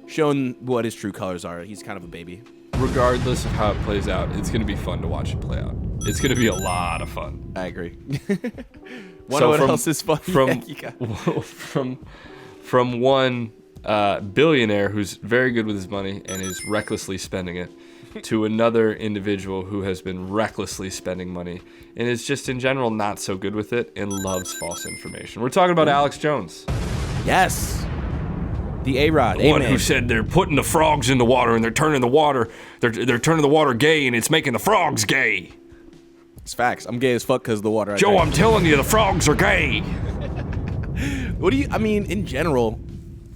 shown what his true colors are. He's kind of a baby. Regardless of how it plays out, it's going to be fun to watch it play out. It's going to be a lot of fun. I agree. What else is fun? From one billionaire who's very good with his money and is recklessly spending it, to another individual who has been recklessly spending money and is just in general not so good with it and loves false information. We're talking about Alex Jones. Yes. The A-Rod. The one who said they're putting the frogs in the water and they're turning the water gay and it's making the frogs gay. It's facts. I'm gay as fuck because of the water. Joe, I'm telling you, the frogs are gay. In general,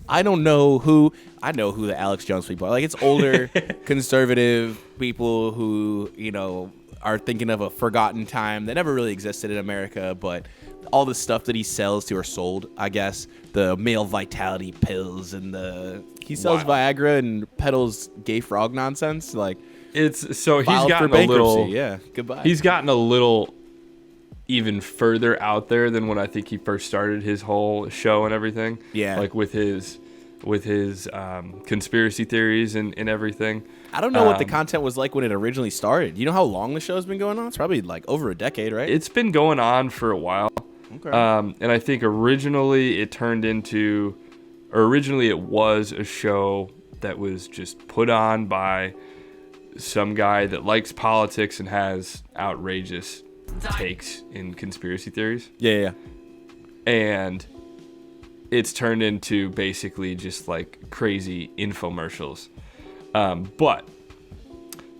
I know who the Alex Jones people are. Like, it's older, conservative people who, are thinking of a forgotten time that never really existed in America, but all the stuff that he sells to or sold, I guess, the male vitality pills and he sells Viagra and peddles gay frog nonsense. Like, he's gotten for a little, bankruptcy. Yeah, goodbye. He's gotten a little even further out there than when I think he first started his whole show and everything. Yeah. Like with his conspiracy theories and everything. I don't know what the content was like when it originally started. You know how long the show's been going on? It's probably like over a decade, right? It's been going on for a while. Okay. And I think originally it was a show that was just put on by some guy that likes politics and has outrageous takes in conspiracy theories. Yeah. And it's turned into basically just like crazy infomercials. But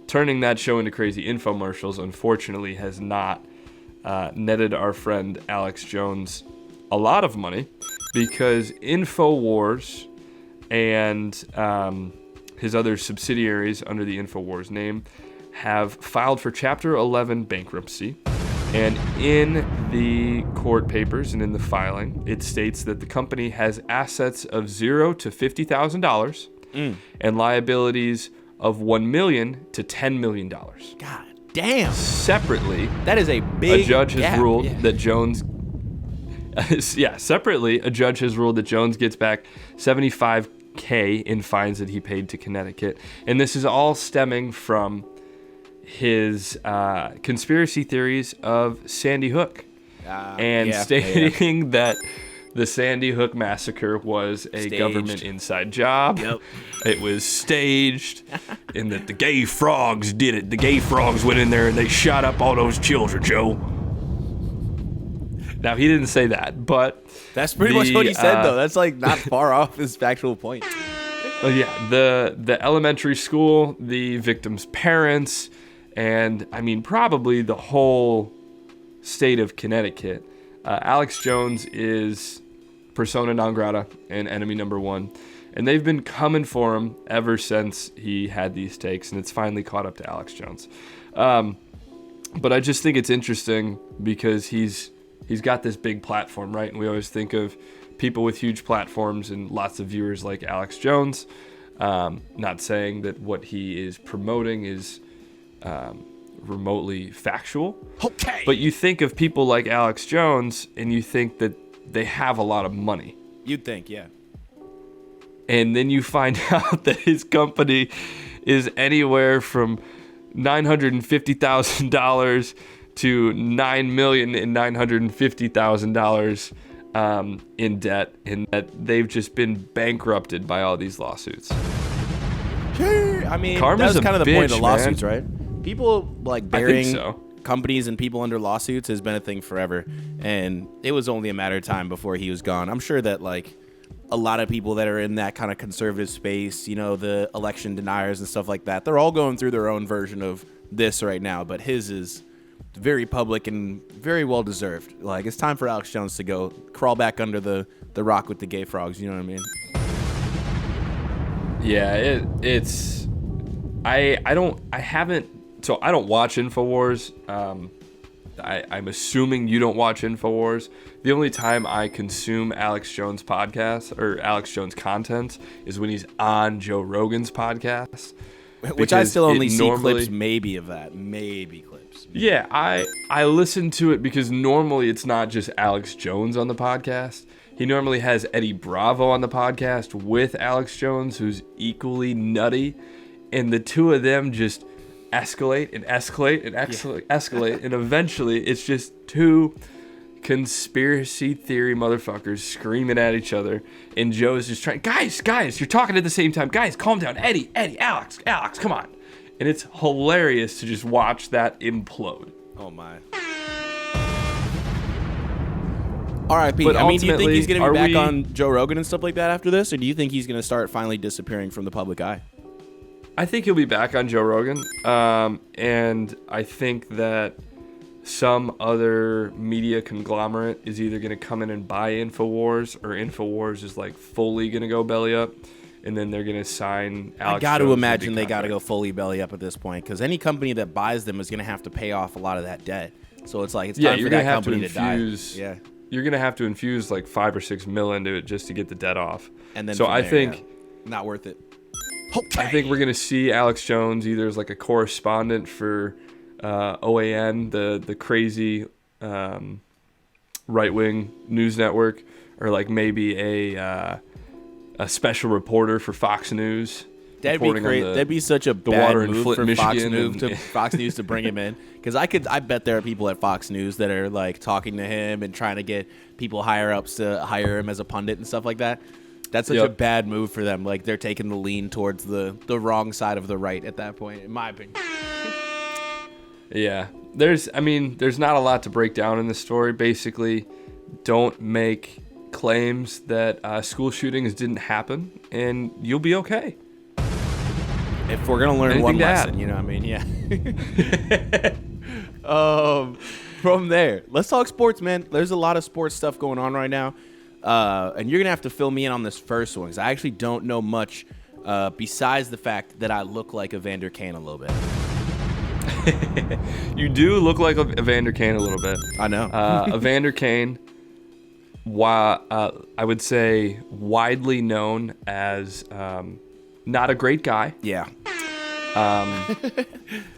turning that show into crazy infomercials, unfortunately, has not netted our friend Alex Jones a lot of money, because InfoWars and his other subsidiaries under the InfoWars name have filed for Chapter 11 bankruptcy. And in the court papers and in the filing, it states that the company has assets of $0 to $50,000 and liabilities of $1 million to $10 million. God damn. Separately, that is a big a judge has gap. ruled Yeah. that Jones. Separately, a judge has ruled that Jones gets back $75,000 in fines that he paid to Connecticut, and this is all stemming from his conspiracy theories of Sandy Hook, stating that the Sandy Hook massacre was a government inside job. Yep. It was staged, and that the gay frogs did it. The gay frogs went in there and they shot up all those children, Joe. Now, he didn't say that, but that's pretty much what he said, though. That's like not far off his factual point. The elementary school, the victim's parents, and I mean probably the whole state of Connecticut. Alex Jones is persona non grata and enemy number one, and they've been coming for him ever since he had these takes, and it's finally caught up to Alex Jones. But I just think it's interesting because he's got this big platform, right? And we always think of people with huge platforms and lots of viewers like Alex Jones. Not saying that what he is promoting is remotely factual. Okay. But you think of people like Alex Jones and you think that they have a lot of money. You'd think, yeah. And then you find out that his company is anywhere from $950,000 to $9,950,000 in debt, and that they've just been bankrupted by all these lawsuits. I mean, Karma's that's kind of the point of bitch, the lawsuits, right? People like burying so. companies and people under lawsuits has been a thing forever, and it was only a matter of time before he was gone. I'm sure that like a lot of people that are in that kind of conservative space, you know, the election deniers and stuff like that, they're all going through their own version of this right now, but his is very public and very well deserved. Like, it's time for Alex Jones to go crawl back under the rock with the gay frogs, you know what I mean? Yeah, it's I don't watch InfoWars. I'm assuming you don't watch InfoWars. The only time I consume Alex Jones podcast or Alex Jones content is when he's on Joe Rogan's podcast. Which I still only see clips maybe of that. Maybe clips. Yeah, I listen to it because normally it's not just Alex Jones on the podcast. He normally has Eddie Bravo on the podcast with Alex Jones, who's equally nutty. And the two of them just escalate, and eventually it's just two conspiracy theory motherfuckers screaming at each other, and Joe's just trying, guys, you're talking at the same time, guys, calm down, Eddie, Alex, come on. And it's hilarious to just watch that implode. Oh my. All right, Pete. I mean, do you think he's going to be back on Joe Rogan and stuff like that after this, or do you think he's going to start finally disappearing from the public eye? I think he'll be back on Joe Rogan, and I think that some other media conglomerate is either going to come in and buy InfoWars, or InfoWars is like fully going to go belly up, and then they're going to sign Alex. I got to imagine they got to go fully belly up at this point, because any company that buys them is going to have to pay off a lot of that debt. So it's like, it's time for that company to die. Yeah. You're going to have to infuse like $5 or $6 million into it just to get the debt off. And then so I think not worth it. Okay. I think we're going to see Alex Jones either as like a correspondent for OAN, the crazy right-wing news network, or like maybe a special reporter for Fox News. That'd be great. That'd be such a bad move for Fox News to bring him in, because I bet there are people at Fox News that are like talking to him and trying to get people higher ups to hire him as a pundit and stuff like that. That's such a bad move for them. Like, they're taking the lean towards the wrong side of the right at that point, in my opinion. Yeah. There's not a lot to break down in this story. Basically, don't make claims that school shootings didn't happen, and you'll be okay. If we're going to learn one lesson, you know what I mean? Yeah. From there, let's talk sports, man. There's a lot of sports stuff going on right now. And you're going to have to fill me in on this first one, because I actually don't know much besides the fact that I look like Evander Kane a little bit. You do look like Evander Kane a little bit. I know. Evander Kane, I would say widely known as not a great guy. Yeah.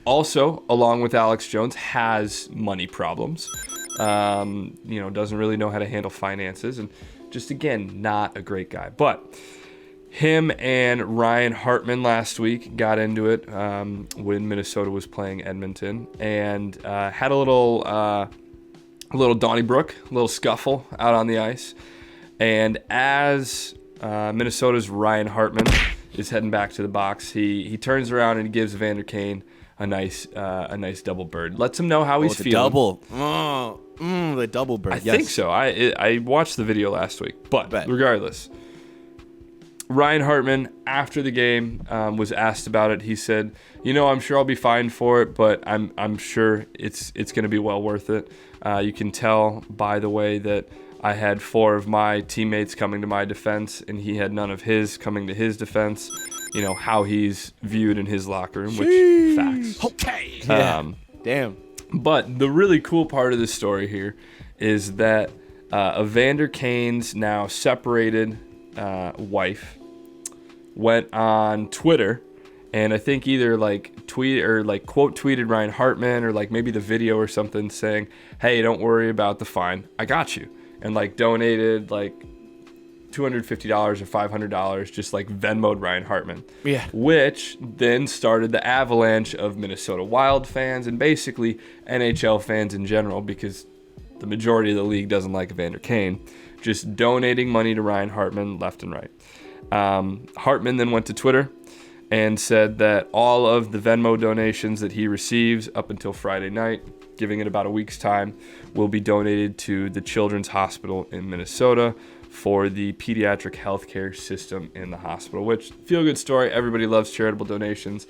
Also, along with Alex Jones, has money problems. Doesn't really know how to handle finances, and just, again, not a great guy. But him and Ryan Hartman last week got into it when Minnesota was playing Edmonton, and had a little Donnybrook, a little scuffle out on the ice. And as Minnesota's Ryan Hartman is heading back to the box, he turns around and gives Evander Kane a nice double bird. Lets him know how he's feeling. Double. The double bird. I think so. I watched the video last week, but regardless, Ryan Hartman, after the game, was asked about it. He said, I'm sure I'll be fine for it, but I'm sure it's going to be well worth it. You can tell by the way that I had 4 of my teammates coming to my defense, and he had none of his coming to his defense. How he's viewed in his locker room, which facts. Okay. Damn. But the really cool part of this story here is that Evander Kane's now separated wife went on Twitter, and I think either tweet or quote tweeted Ryan Hartman, or maybe the video or something, saying, "Hey, don't worry about the fine, I got you," and donated $250 or $500, just Venmo'd Ryan Hartman. Yeah. Which then started the avalanche of Minnesota Wild fans and basically NHL fans in general, because the majority of the league doesn't like Evander Kane, just donating money to Ryan Hartman left and right. Hartman then went to Twitter and said that all of the Venmo donations that he receives up until Friday night, giving it about a week's time, will be donated to the Children's Hospital in Minnesota for the pediatric healthcare system in the hospital, which, feel good story. Everybody loves charitable donations,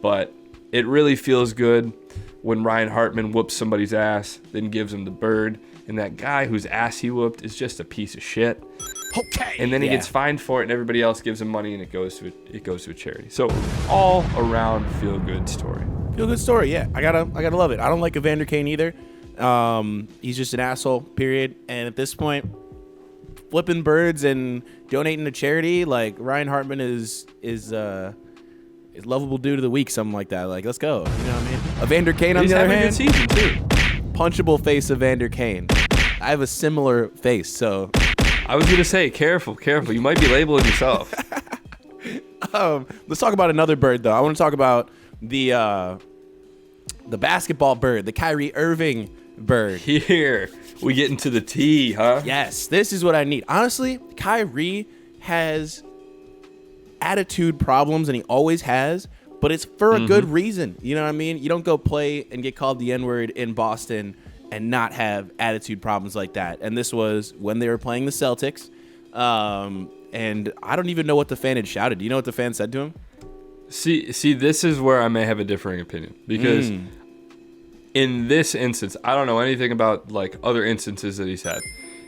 but it really feels good when Ryan Hartman whoops somebody's ass, then gives him the bird, and that guy whose ass he whooped is just a piece of shit. Okay. And then he gets fined for it, and everybody else gives him money, and it goes to a charity. So all around feel good story. Feel good story, yeah. I gotta love it. I don't like Evander Kane either. He's just an asshole, period. And at this point, flipping birds and donating to charity, like Ryan Hartman is lovable dude of the week, something like that. Like, let's go. You know what I mean? Evander Kane on the other hand, he's having a good season too. Punchable face Evander Kane. I have a similar face, so. I was gonna say, careful. You might be labeling yourself. Let's talk about another bird, though. I want to talk about the basketball bird, the Kyrie Irving bird. Here we get into the tea, huh? Yes, this is what I need. Honestly, Kyrie has attitude problems, and he always has, but it's for a good reason. You know what I mean? You don't go play and get called the N-word in Boston and not have attitude problems like that. And this was when they were playing the Celtics. And I don't even know what the fan had shouted. Do you know what the fan said to him? See, this is where I may have a differing opinion, because in this instance, I don't know anything about like other instances that he's had.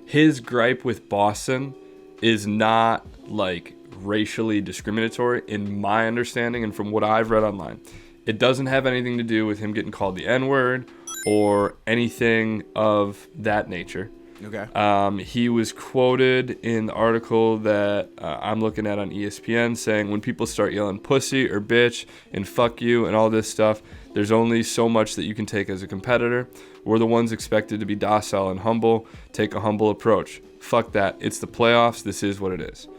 His gripe with Boston is not like racially discriminatory in my understanding and from what I've read online. It doesn't have anything to do with him getting called the N-word or anything of that nature. Okay. He was quoted in the article that I'm looking at on ESPN saying, when people start yelling pussy or bitch and fuck you and all this stuff, there's only so much that you can take as a competitor. We're the ones expected to be docile and humble. Take a humble approach. Fuck that. It's the playoffs. This is what it is.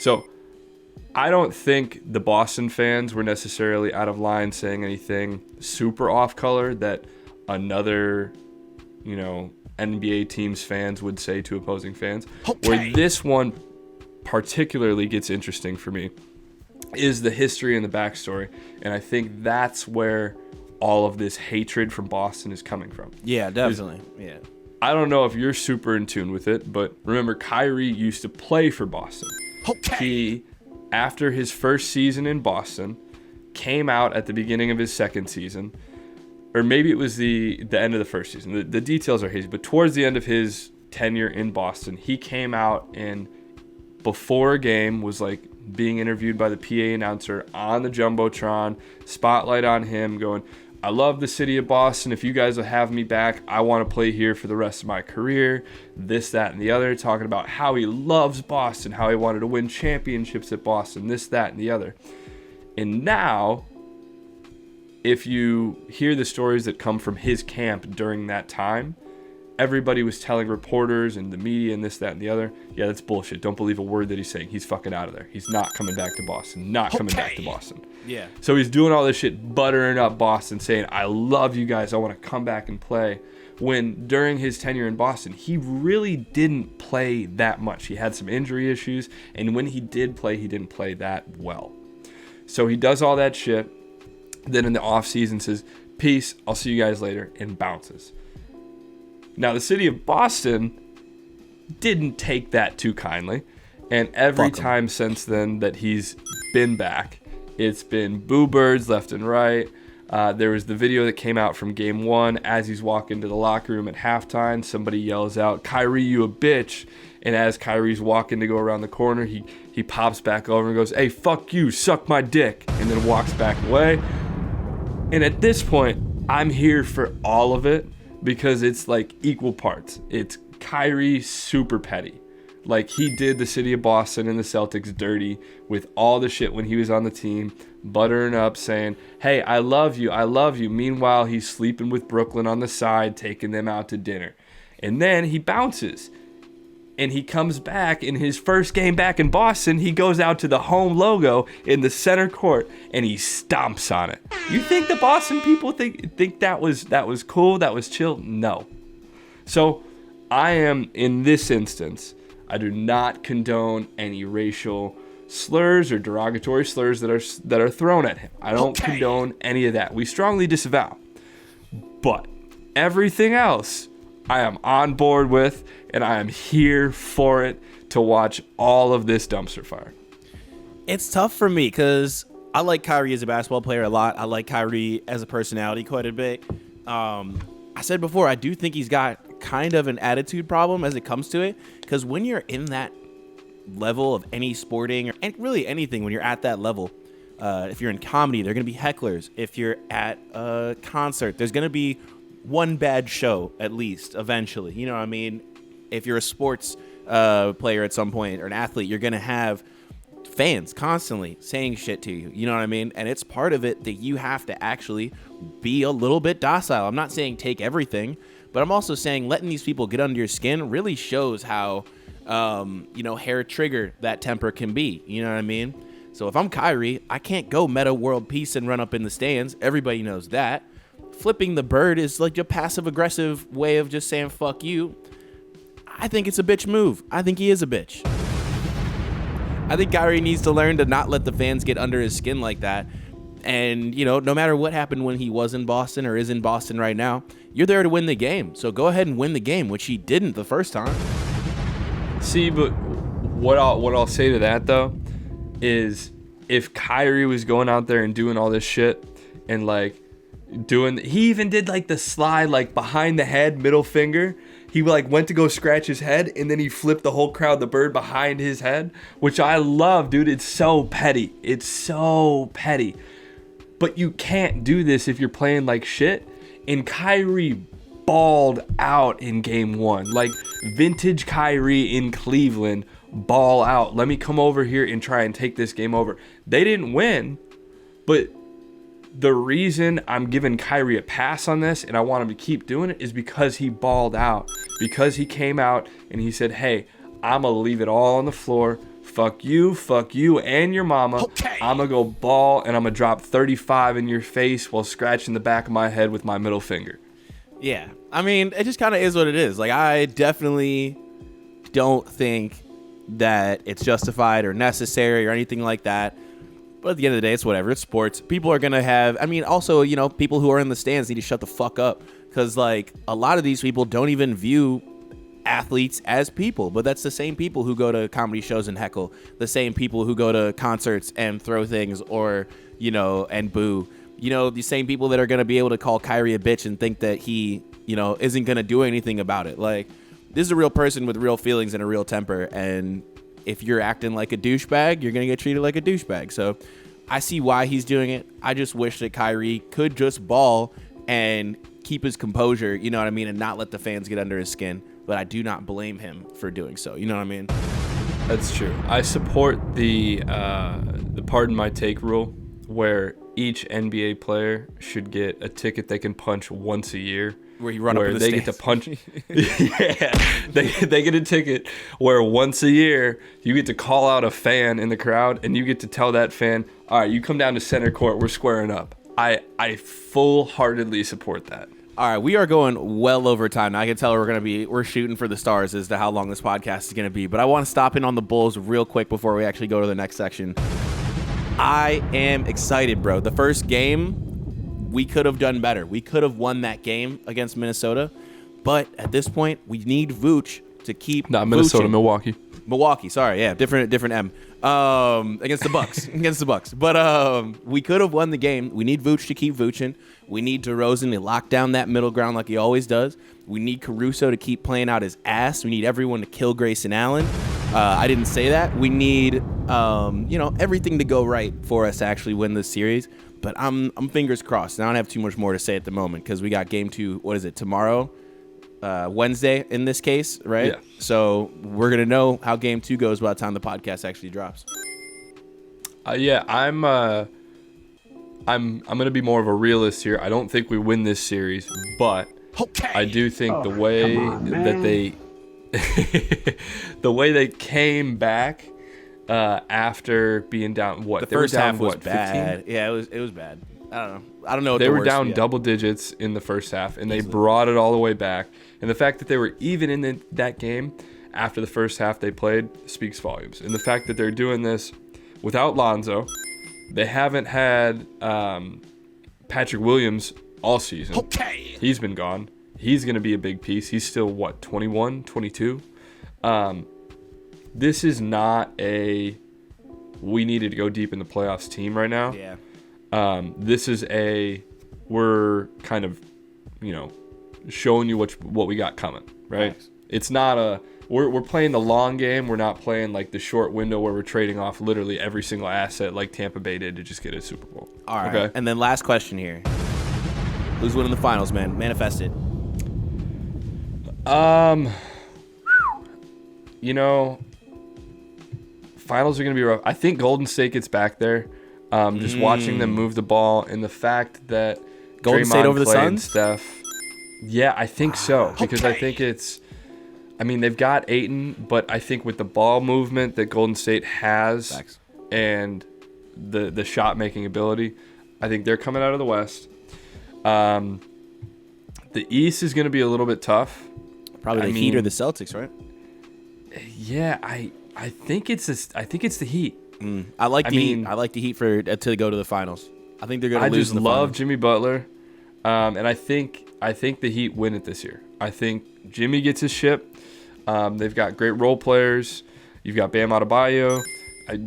So I don't think the Boston fans were necessarily out of line saying anything super off color that another, NBA team's fans would say to opposing fans. Okay. Where this one particularly gets interesting for me is the history and the backstory, and I think that's where all of this hatred from Boston is coming from. Yeah, definitely. Yeah. I don't know if you're super in tune with it, but remember, Kyrie used to play for Boston. Okay. He, after his first season in Boston, came out at the beginning of his second season, or maybe it was the end of the first season. The details are hazy, but towards the end of his tenure in Boston, he came out and before a game was like being interviewed by the PA announcer on the Jumbotron, spotlight on him going, I love the city of Boston. If you guys will have me back, I want to play here for the rest of my career. This, that, and the other. Talking about how he loves Boston, how he wanted to win championships at Boston, this, that, and the other. And now, if you hear the stories that come from his camp during that time, everybody was telling reporters and the media and this, that, and the other, yeah, that's bullshit. Don't believe a word that he's saying. He's fucking out of there. He's not coming back to Boston. Not coming back to Boston. Yeah. So he's doing all this shit, buttering up Boston, saying, I love you guys. I want to come back and play. When during his tenure in Boston, he really didn't play that much. He had some injury issues, and when he did play, he didn't play that well. So he does all that shit. Then in the offseason says, peace, I'll see you guys later, and bounces. Now, the city of Boston didn't take that too kindly. And every time since then that he's been back, it's been boo birds left and right. There was the video that came out from game one. As he's walking to the locker room at halftime, somebody yells out, Kyrie, you a bitch. And as Kyrie's walking to go around the corner, he pops back over and goes, hey, fuck you, suck my dick. And then walks back away. And at this point, I'm here for all of it. Because it's like equal parts. It's Kyrie super petty. Like he did the city of Boston and the Celtics dirty with all the shit when he was on the team, buttering up saying, hey, I love you, I love you. Meanwhile, he's sleeping with Brooklyn on the side, taking them out to dinner. And then he bounces. And he comes back in his first game back in Boston. He goes out to the home logo in the center court and he stomps on it. You think the Boston people think that was cool, that was chill? No. So I am, in this instance, I do not condone any racial slurs or derogatory slurs that are thrown at him. I don't condone any of that. We strongly disavow. But everything else, I am on board with, and I am here for it to watch all of this dumpster fire. It's tough for me because I like Kyrie as a basketball player a lot. I like Kyrie as a personality quite a bit. I said before, I do think he's got kind of an attitude problem as it comes to it, because when you're in that level of any sporting or really anything, when you're at that level, if you're in comedy, there are going to be hecklers. If you're at a concert, there's going to be one bad show at least eventually. You know what I mean? If you're a sports player at some point or an athlete, you're going to have fans constantly saying shit to you. You know what I mean? And it's part of it that you have to actually be a little bit docile. I'm not saying take everything, but I'm also saying letting these people get under your skin really shows how, hair trigger that temper can be. You know what I mean? So if I'm Kyrie, I can't go meta world peace and run up in the stands. Everybody knows that. Flipping the bird is like a passive aggressive way of just saying fuck you. I think it's a bitch move. I think he is a bitch. I think Kyrie needs to learn to not let the fans get under his skin like that. And, no matter what happened when he was in Boston or is in Boston right now, you're there to win the game. So go ahead and win the game, which he didn't the first time. See, but what I'll say to that, though, is if Kyrie was going out there and doing all this shit and, he even did, the slide, behind the head, middle finger. He, went to go scratch his head, and then he flipped the whole crowd, the bird behind his head, which I love, dude. It's so petty. It's so petty. But you can't do this if you're playing like shit. And Kyrie balled out in game 1. Vintage Kyrie in Cleveland, ball out. Let me come over here and try and take this game over. They didn't win, but the reason I'm giving Kyrie a pass on this and I want him to keep doing it is because he balled out. Because he came out and he said, hey, I'm going to leave it all on the floor. Fuck you, and your mama. Okay. I'm going to go ball and I'm going to drop 35 in your face while scratching the back of my head with my middle finger. Yeah. I mean, it just kind of is what it is. I definitely don't think that it's justified or necessary or anything like that. But at the end of the day, it's whatever. It's sports. People are going to have... also, people who are in the stands need to shut the fuck up. Because, a lot of these people don't even view athletes as people. But that's the same people who go to comedy shows and heckle. The same people who go to concerts and throw things or, and boo. The same people that are going to be able to call Kyrie a bitch and think that he, isn't going to do anything about it. This is a real person with real feelings and a real temper. And if you're acting like a douchebag, you're going to get treated like a douchebag. So I see why he's doing it. I just wish that Kyrie could just ball and keep his composure, you know what I mean, and not let the fans get under his skin. But I do not blame him for doing so. You know what I mean? That's true. I support the pardon my take rule, where each NBA player should get a ticket they can punch once a year. Where you run up in the stands. Get to punch. Yeah, they get a ticket where once a year you get to call out a fan in the crowd and you get to tell that fan, all right, you come down to center court, we're squaring up. I full-heartedly support that. All right, we are going well over time now. I can tell we're shooting for the stars as to how long this podcast is going to be. But I want to stop in on the Bulls real quick before we actually go to the next section. I am excited, bro. The first game, we could have done better. We could have won that game against Minnesota. But at this point, we need Vooch to keep Not Minnesota, Vooching. Milwaukee, sorry, yeah, different M. Against the Bucks. But we could have won the game. We need Vooch to keep Vooching. We need DeRozan to lock down that middle ground like he always does. We need Caruso to keep playing out his ass. We need everyone to kill Grayson Allen. I didn't say that. We need everything to go right for us to actually win this series. But I'm fingers crossed. I don't have too much more to say at the moment because we got game 2. What is it, tomorrow? Wednesday in this case, right? Yeah. So we're gonna know how game 2 goes by the time the podcast actually drops. I'm gonna be more of a realist here. I don't think we win this series, but I do think the way that they came back after being down, the first half was bad. 15? Yeah, it was bad. I don't know. They were down double digits in the first half, and they brought it all the way back. And the fact that they were even in that game after the first half they played speaks volumes. And the fact that they're doing this without Lonzo. They haven't had Patrick Williams all season. Okay. He's been gone. He's going to be a big piece. He's still, 21, 22? This is not a we needed to go deep in the playoffs team right now. Yeah. This is we're kind of, showing you what we got coming, right? Nice. It's not we're playing the long game. We're not playing like the short window where we're trading off literally every single asset like Tampa Bay did to just get a Super Bowl. All right. Okay? And then last question here. Who's winning the finals, man? Manifest it. Finals are going to be rough. I think Golden State gets back there. Just watching them move the ball and the fact that Golden Draymond, State over the Clay, and Suns? Steph. Yeah, I think so. Because I think they've got Ayton, but I think with the ball movement that Golden State has Facts. and the shot making ability, I think they're coming out of the West. The East is going to be a little bit tough. Probably the Heat or the Celtics, right? Yeah, I think it's the Heat. I like the Heat. I like the Heat to go to the finals. I think they're going to lose in the love finals. Jimmy Butler, and I think the Heat win it this year. I think Jimmy gets his ship. They've got great role players. You've got Bam Adebayo.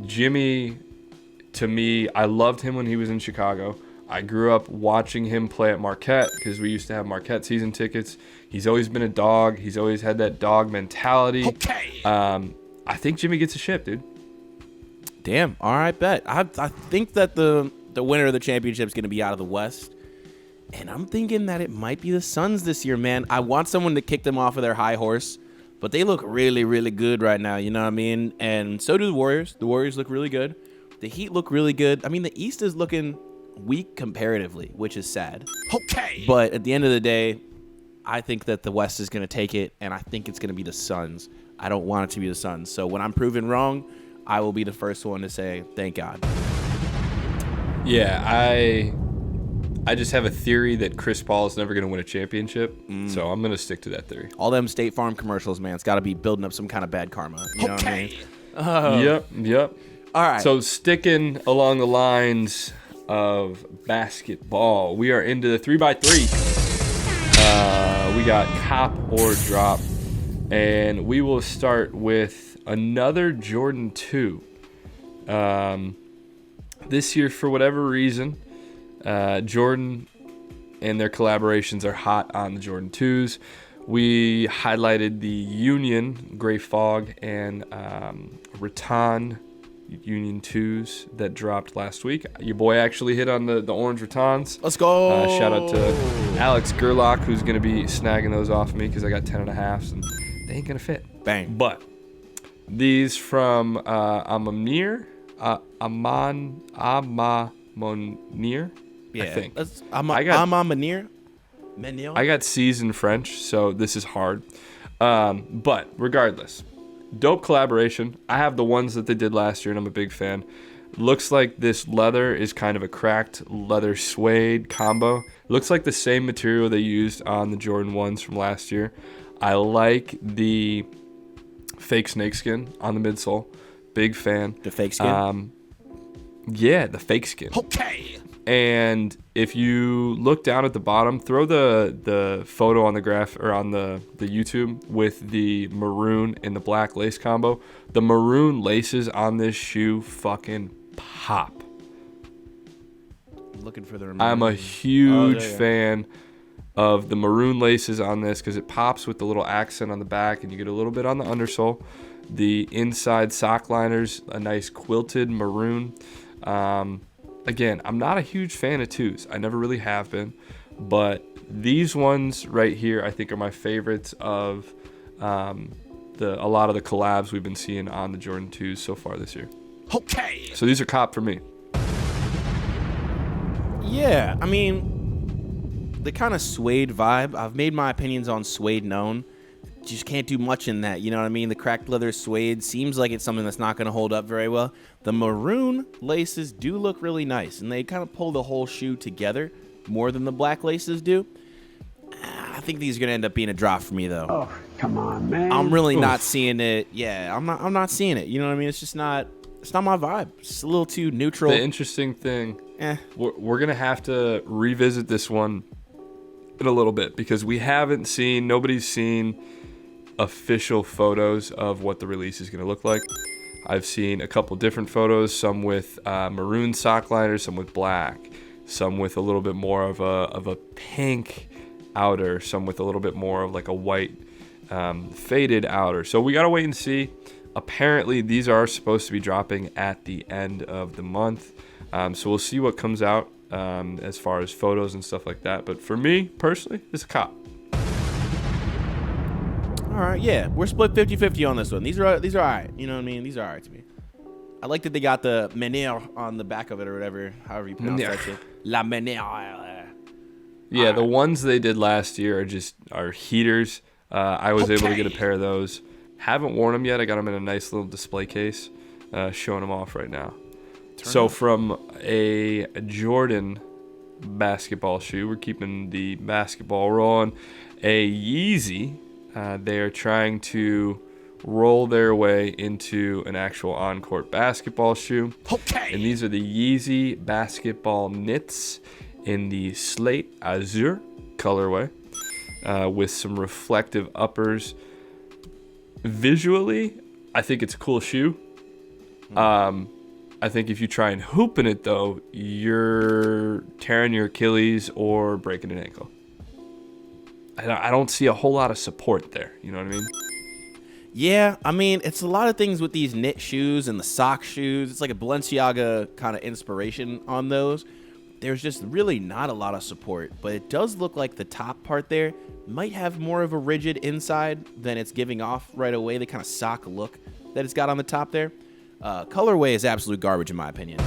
Jimmy, to me, I loved him when he was in Chicago. I grew up watching him play at Marquette because we used to have Marquette season tickets. He's always been a dog. He's always had that dog mentality. Okay. I think Jimmy gets a ship, dude. Damn. All right, bet. I think that the winner of the championship is going to be out of the West. And I'm thinking that it might be the Suns this year, man. I want someone to kick them off of their high horse. But they look really, really good right now. You know what I mean? And so do the Warriors. The Warriors look really good. The Heat look really good. I mean, the East is looking weak comparatively, which is sad. Okay. But at the end of the day, I think that the West is going to take it, and I think it's going to be the Suns. I don't want it to be the Suns. So when I'm proven wrong, I will be the first one to say, thank God. Yeah, I just have a theory that Chris Paul is never going to win a championship, so I'm going to stick to that theory. All them State Farm commercials, man, it's got to be building up some kind of bad karma. You know what I mean? Yep. All right. So sticking along the lines of basketball, we are into the 3x3. We got cop or drop, and we will start with another Jordan 2. This year, for whatever reason, Jordan and their collaborations are hot on the Jordan 2s. We highlighted the Union Gray Fog and Rattan Union 2s that dropped last week. Your boy actually hit on the orange Rattans. Let's go. Shout out to Alex Gerlach, who's going to be snagging those off me because I got 10.5s and they ain't going to fit. Bang. But these from Amonir. Yeah. I think. I got C's in French, so this is hard. But regardless, dope collaboration. I have the ones that they did last year, and I'm a big fan. Looks like this leather is kind of a cracked leather suede combo. Looks like the same material they used on the Jordan 1s from last year. I like the fake snakeskin on the midsole. Big fan. The fake skin? Yeah, the fake skin. Okay. And if you look down at the bottom, throw the photo on the graph or on the YouTube with the maroon and the black lace combo. The maroon laces on this shoe fucking pop. I'm looking for the I'm a huge fan of the maroon laces on this because it pops with the little accent on the back and you get a little bit on the undersole. The inside sock liners, a nice quilted maroon. Again, I'm not a huge fan of 2s. I never really have been. But these ones right here, I think, are my favorites of a lot of the collabs we've been seeing on the Jordan 2s so far this year. Okay. So these are cop for me. Yeah, I mean, the kind of suede vibe, I've made my opinions on suede known. Just can't do much in that, you know what I mean? The cracked leather suede seems like it's something that's not going to hold up very well. The maroon laces do look really nice, and they kind of pull the whole shoe together more than the black laces do. I think these are going to end up being a drop for me, though. Oh, come on, man. I'm really not seeing it. Yeah, I'm not seeing it. You know what I mean? It's It's not my vibe. It's a little too neutral. The interesting thing, we're going to have to revisit this one in a little bit because nobody's seen official photos of what the release is going to look like. I've seen a couple different photos, some with maroon sock liners, some with black, some with a little bit more of a pink outer, some with a little bit more of like a white faded outer. So we got to wait and see. Apparently, these are supposed to be dropping at the end of the month. So we'll see what comes out as far as photos and stuff like that. But for me, personally, it's a cop. All right, yeah. We're split 50-50 on this one. These are all right. You know what I mean? These are all right to me. I like that they got the meneur on the back of it or whatever, however you pronounce that shit. La meneur. Yeah, the ones they did last year are heaters. I was able to get a pair of those. Haven't worn them yet. I got them in a nice little display case, showing them off right now. From a Jordan basketball shoe, we're keeping the basketball rolling. A Yeezy, they are trying to roll their way into an actual on-court basketball shoe. Okay. And these are the Yeezy basketball knits in the slate azure colorway with some reflective uppers. Visually, I think it's a cool shoe. I think if you try and hoop in it, though, you're tearing your Achilles or breaking an ankle. I don't see a whole lot of support there. You know what I mean? Yeah, I mean, it's a lot of things with these knit shoes and the sock shoes. It's like a Balenciaga kind of inspiration on those. There's just really not a lot of support, but it does look like the top part there might have more of a rigid inside than it's giving off right away, the kind of sock look that it's got on the top there. Colorway is absolute garbage in my opinion.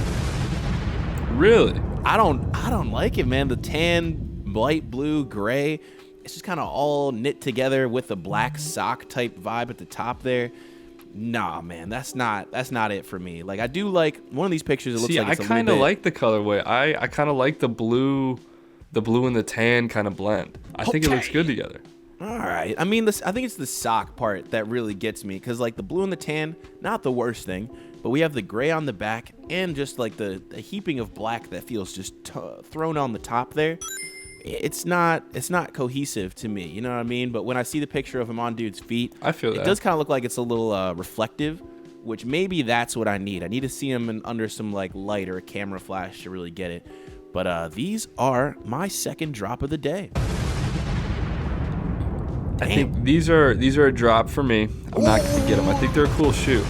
Really? I don't like it, man. The tan, light blue, gray, it's just kind of all knit together with a black sock type vibe at the top there. Nah, man, that's not it for me. Like, I do like one of these pictures. It looks like it's I kind of like the colorway. I kind of like the blue and the tan kind of blend. I think it looks good together. All right. I mean, I think it's the sock part that really gets me because, like, the blue and the tan, not the worst thing, but we have the gray on the back and just like the heaping of black that feels just thrown on the top there. It's not cohesive to me, you know what I mean? But when I see the picture of him on dude's feet, I feel that. It does kind of look like it's a little reflective, which maybe that's what I need. I need to see him under some like light or a camera flash to really get it. But these are my second drop of the day. I think these are a drop for me. I'm not gonna get them. I think they're a cool shoe.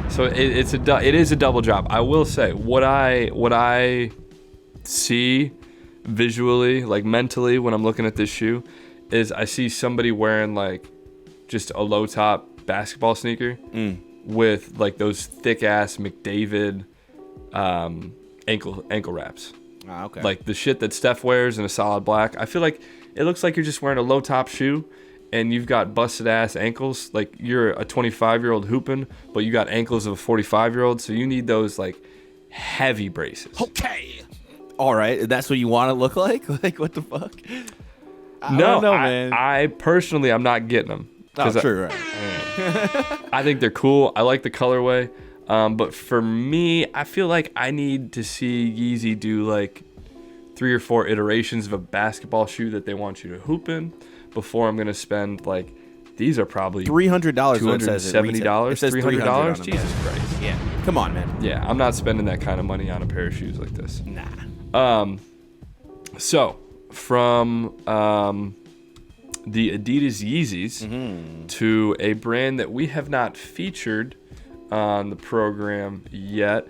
So it is a double drop. I will say what I see visually, like mentally, when I'm looking at this shoe, is I see somebody wearing like just a low top basketball sneaker with like those thick ass McDavid ankle wraps. Okay. Like the shit that Steph wears in a solid black. I feel like it looks like you're just wearing a low top shoe and you've got busted ass ankles. Like you're a 25-year-old hooping, but you got ankles of a 45-year-old. So you need those like heavy braces. Okay. All right. That's what you want to look like? Like, what the fuck? I don't know, man. I personally, I'm not getting them. Oh, true, right. I think they're cool. I like the colorway. But for me, I feel like I need to see Yeezy do like 3 or 4 iterations of a basketball shoe that they want you to hoop in before I'm going to spend like, these are probably $300. $270, It says $300. Jesus Christ. Yeah. Come on, man. Yeah, I'm not spending that kind of money on a pair of shoes like this. Nah. So from the Adidas Yeezys to a brand that we have not featured on the program yet,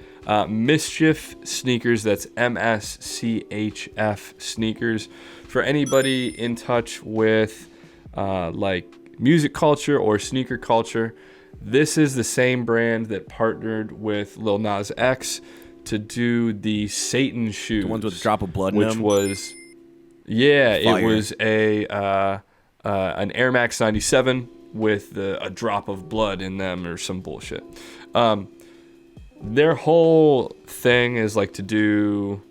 Mischief Sneakers. That's MSCHF Sneakers. For anybody in touch with like music culture or sneaker culture, this is the same brand that partnered with Lil Nas X to do the Satan shoes. The ones with a drop of blood in them? Which was, yeah, Fire. it was an Air Max 97 with a drop of blood in them or some bullshit. Their whole thing is like to do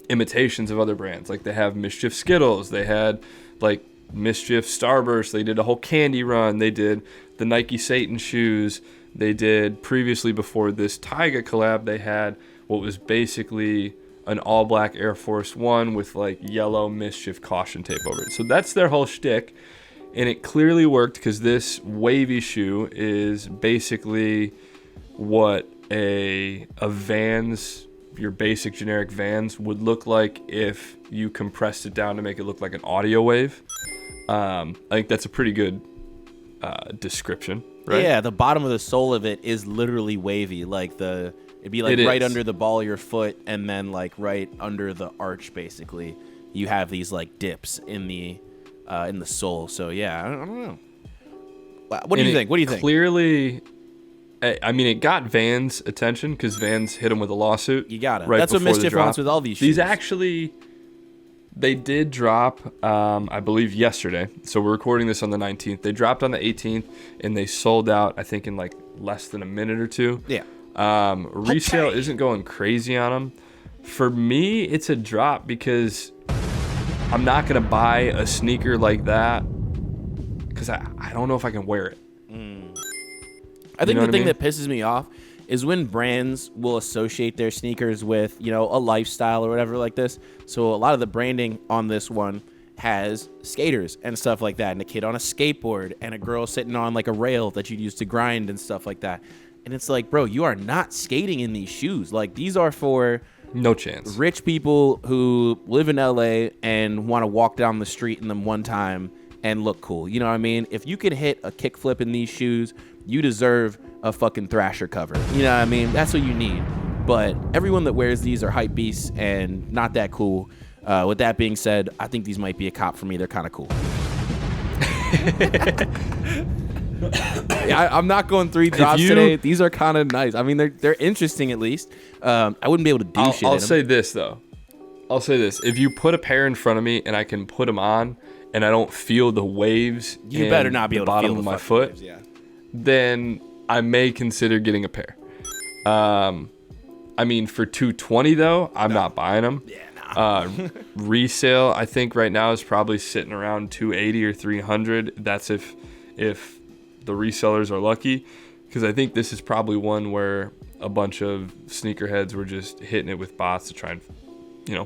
imitations of other brands. Like they have Mischief Skittles. They had like Mischief Starburst. They did a whole candy run. They did the Nike Satan shoes. They did previously, before this Tyga collab, they had what was basically an all black Air Force One with like yellow mischief caution tape over it. So that's their whole shtick. And it clearly worked, because this wavy shoe is basically what a Vans, your basic generic Vans, would look like if you compressed it down to make it look like an audio wave. I think that's a pretty good description, right? Yeah, the bottom of the sole of it is literally wavy. Like it'd be like right under the ball of your foot, and then like right under the arch, basically. You have these like dips in the sole. So yeah, I don't know. What do you think? What do you think? Clearly, I mean, it got Vans' attention because Vans hit him with a lawsuit. You got it. Right. That's what Mischief wants with all these shoes. These actually, they did drop, I believe, yesterday. So we're recording this on the 19th. They dropped on the 18th, and they sold out, I think, in like less than a minute or two. Yeah. Resale isn't going crazy on them. For me, it's a drop because I'm not going to buy a sneaker like that because I don't know if I can wear it. I think the thing that pisses me off is when brands will associate their sneakers with, a lifestyle or whatever like this. So a lot of the branding on this one has skaters and stuff like that, and a kid on a skateboard and a girl sitting on like a rail that you'd use to grind and stuff like that. And it's like, bro, you are not skating in these shoes. Like, these are for no chance rich people who live in LA and want to walk down the street in them one time and look cool. You know what I mean? If you can hit a kickflip in these shoes, you deserve a fucking Thrasher cover. You know what I mean? That's what you need. But everyone that wears these are hype beasts and not that cool. With that being said, I think these might be a cop for me. They're kind of cool. I'm not going 3 drops today. These are kind of nice. I mean, they're interesting at least. I wouldn't be able to do shit. I'll say this though. If you put a pair in front of me and I can put them on and I don't feel the waves, you better not be able to feel bottom of my foot. Waves, yeah. Then I may consider getting a pair. I mean, for $220 though, I'm not buying them. Yeah, nah. Resale, I think right now is probably sitting around $280 or $300. That's if the resellers are lucky, because I think this is probably one where a bunch of sneakerheads were just hitting it with bots to try and,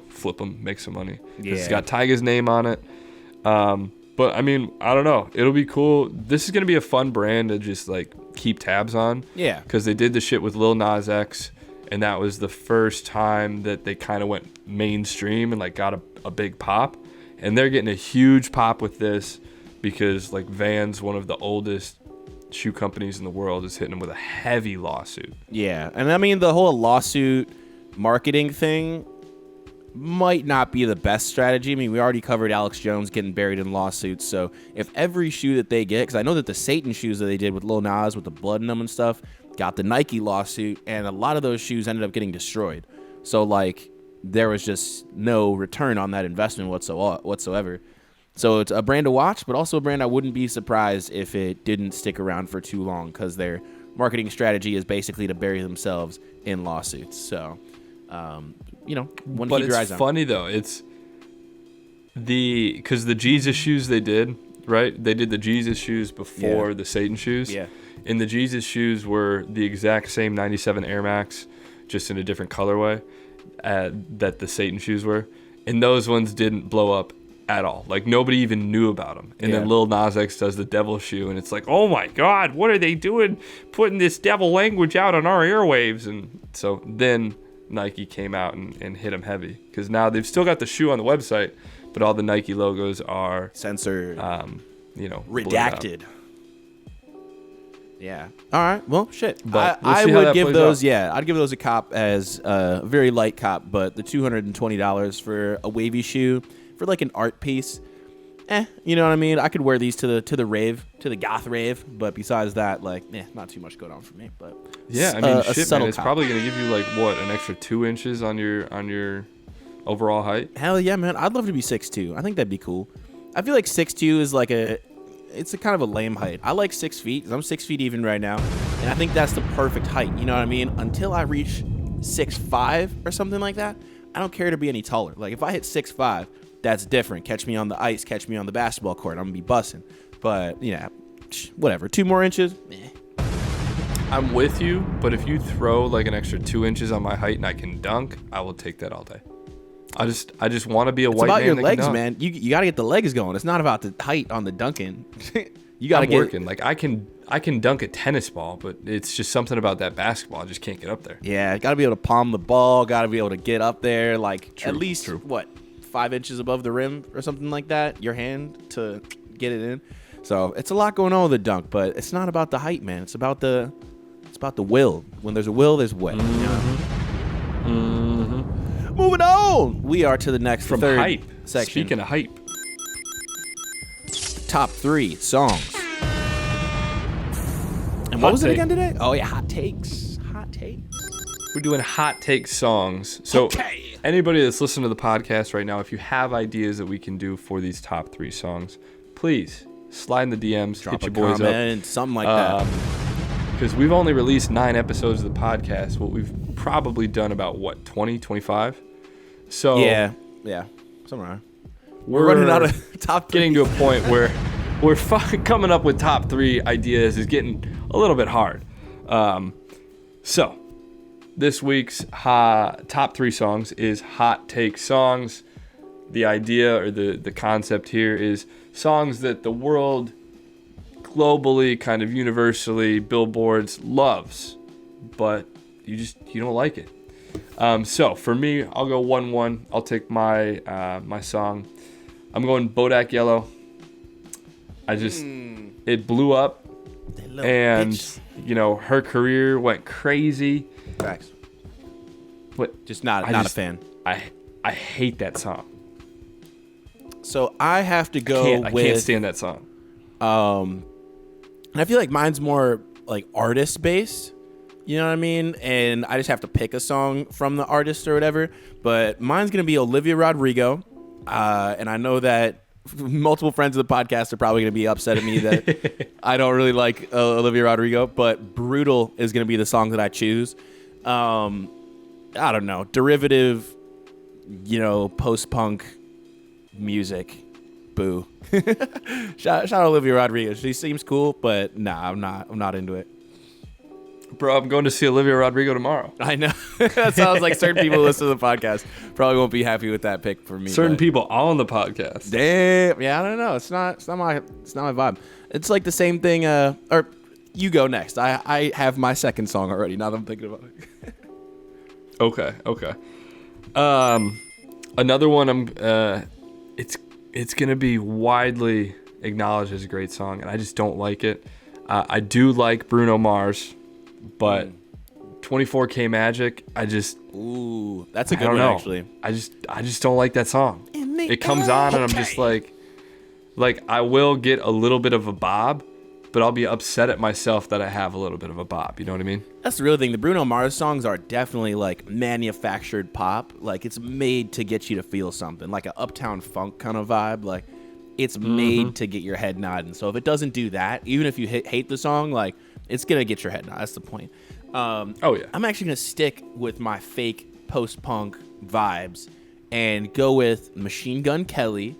flip them, make some money. Yeah. It's got Tyga's name on it. But I mean, I don't know. It'll be cool. This is going to be a fun brand to just like keep tabs on. Yeah. Because they did the shit with Lil Nas X, and that was the first time that they kind of went mainstream and like got a big pop. And they're getting a huge pop with this because like Vans, one of the oldest shoe companies in the world, is hitting them with a heavy lawsuit. Yeah. And I mean, the whole lawsuit marketing thing might not be the best strategy. I mean, we already covered Alex Jones getting buried in lawsuits. So if every shoe that they get, because I know that the Satan shoes that they did with Lil Nas with the blood in them and stuff got the Nike lawsuit, and a lot of those shoes ended up getting destroyed. So like there was just no return on that investment whatsoever. So it's a brand to watch, but also a brand I wouldn't be surprised if it didn't stick around for too long, because their marketing strategy is basically to bury themselves in lawsuits. So one but keep your eyes it's on. funny though. It's because the Jesus shoes they did, right? They did the Jesus shoes before the Satan shoes. Yeah. And the Jesus shoes were the exact same 97 Air Max, just in a different colorway that the Satan shoes were. And those ones didn't blow up at all. Like nobody even knew about them. And then Lil Nas X does the devil shoe, and it's like, oh my God, what are they doing? Putting this devil language out on our airwaves. And so then Nike came out and hit them heavy, because now they've still got the shoe on the website, but all the Nike logos are censored, redacted. Yeah. All right. Well, shit. But I would give those. Out. Yeah, I'd give those a cop as a very light cop. But the $220 for a wavy shoe for like an art piece, you know what I mean? I could wear these to the rave, to the goth rave. But besides that, like, not too much going on for me. But yeah, I mean, shit, man, it's probably gonna give you like what, an extra 2 inches on your overall height. Hell yeah, man! I'd love to be 6'2". I think that'd be cool. I feel like 6'2" is like it's a kind of a lame height. I like 6 feet. I'm 6 feet even right now, and I think that's the perfect height. You know what I mean? Until I reach 6'5" or something like that, I don't care to be any taller. Like if I hit 6'5", that's different. Catch me on the ice, catch me on the basketball court, I'm gonna be busting. But whatever. 2 more inches. I'm with you, but if you throw like an extra 2 inches on my height and I can dunk, I will take that all day. I just want to be a white man. It's about your that legs, can dunk. man. You got to get the legs going. It's not about the height on the dunking. You got to I'm get working. Like I can dunk a tennis ball, but it's just something about that basketball. I just can't get up there. Yeah, got to be able to palm the ball. Got to be able to get up there, like True, at least true. what 5 inches above the rim or something like that. Your hand to get it in. So it's a lot going on with the dunk, but it's not about the height, man. It's about the will. When there's a will, there's way. Mm-hmm. You know? Moving on, we are to the next From third hype. section. Speaking of hype, Top 3 songs. And what Hot was it take. again today? Oh yeah, hot takes. Hot takes. we're doing hot take songs. So Okay. anybody that's listening to the podcast right now, if you have ideas that we can do for these top 3 songs, please slide in the DMs, Drop hit a your boys up. comment, something like that. Because we've only released 9 episodes of the podcast. What we've probably done about, 20, 25? So Yeah, somewhere. We're running out of top 3. getting to a point where we're coming up with top 3 ideas is getting a little bit hard. So this week's top 3 songs is hot take songs. The idea or the concept here is songs that the world globally, kind of universally, billboards loves, but you don't like it. So for me, I'll go 1-1. I'll take my my song. I'm going Bodak Yellow. It blew up, and bitch. her career went crazy. Facts. But Just not a fan. I hate that song. So I have to go I with. can't stand that song. And I feel like mine's more like artist based. You know what I mean? And I just have to pick a song from the artist or whatever. But mine's gonna be Olivia Rodrigo. And I know that multiple friends of the podcast are probably gonna be upset at me that I don't really like Olivia Rodrigo. But Brutal is gonna be the song that I choose. I don't know, derivative, post-punk music. Boo. shout out Olivia Rodrigo. She seems cool, but nah, I'm not into it. Bro, I'm going to see Olivia Rodrigo tomorrow. I know. That sounds like certain people who listen to the podcast probably won't be happy with that pick for me. Certain but- people on the podcast. Damn. Yeah, I don't know. It's not my vibe. It's like the same thing. Or you go next. I have my second song already. Now that I'm thinking about it. Okay. Another one. It's gonna be widely acknowledged as a great song, and I just don't like it. I do like Bruno Mars, but 24K Magic, Ooh, that's a I good don't one know. actually. I just don't like that song. It comes on and I'm just like I will get a little bit of a bob, but I'll be upset at myself that I have a little bit of a bob. You know what I mean? That's the real thing. The Bruno Mars songs are definitely like manufactured pop. Like it's made to get you to feel something, like an Uptown Funk kind of vibe. Like it's made to get your head nodding. So if it doesn't do that, even if you hate the song, like it's gonna get your head nodding. That's the point. Oh yeah. I'm actually gonna stick with my fake post-punk vibes and go with Machine Gun Kelly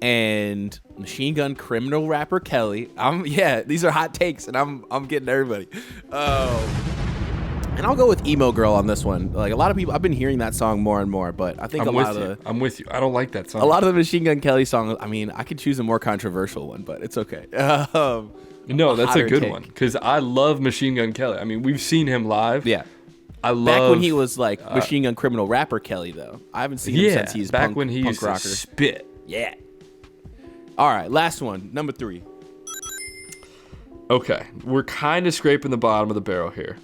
and Machine Gun Criminal Rapper Kelly. These are hot takes, and I'm getting everybody. And I'll go with Emo Girl on this one. Like a lot of people, I've been hearing that song more and more, but I think I'm with you. I don't like that song. a lot of the Machine Gun Kelly songs. I mean, I could choose a more controversial one, but it's okay. No, that's a hotter good take. one because I love Machine Gun Kelly. I mean, we've seen him live. Yeah. I love Back when he was like Machine Gun Criminal Rapper Kelly, though. I haven't seen him since he's back punk, when he punk used to rocker. spit. Yeah. All right, last one, number 3. Okay, we're kind of scraping the bottom of the barrel here,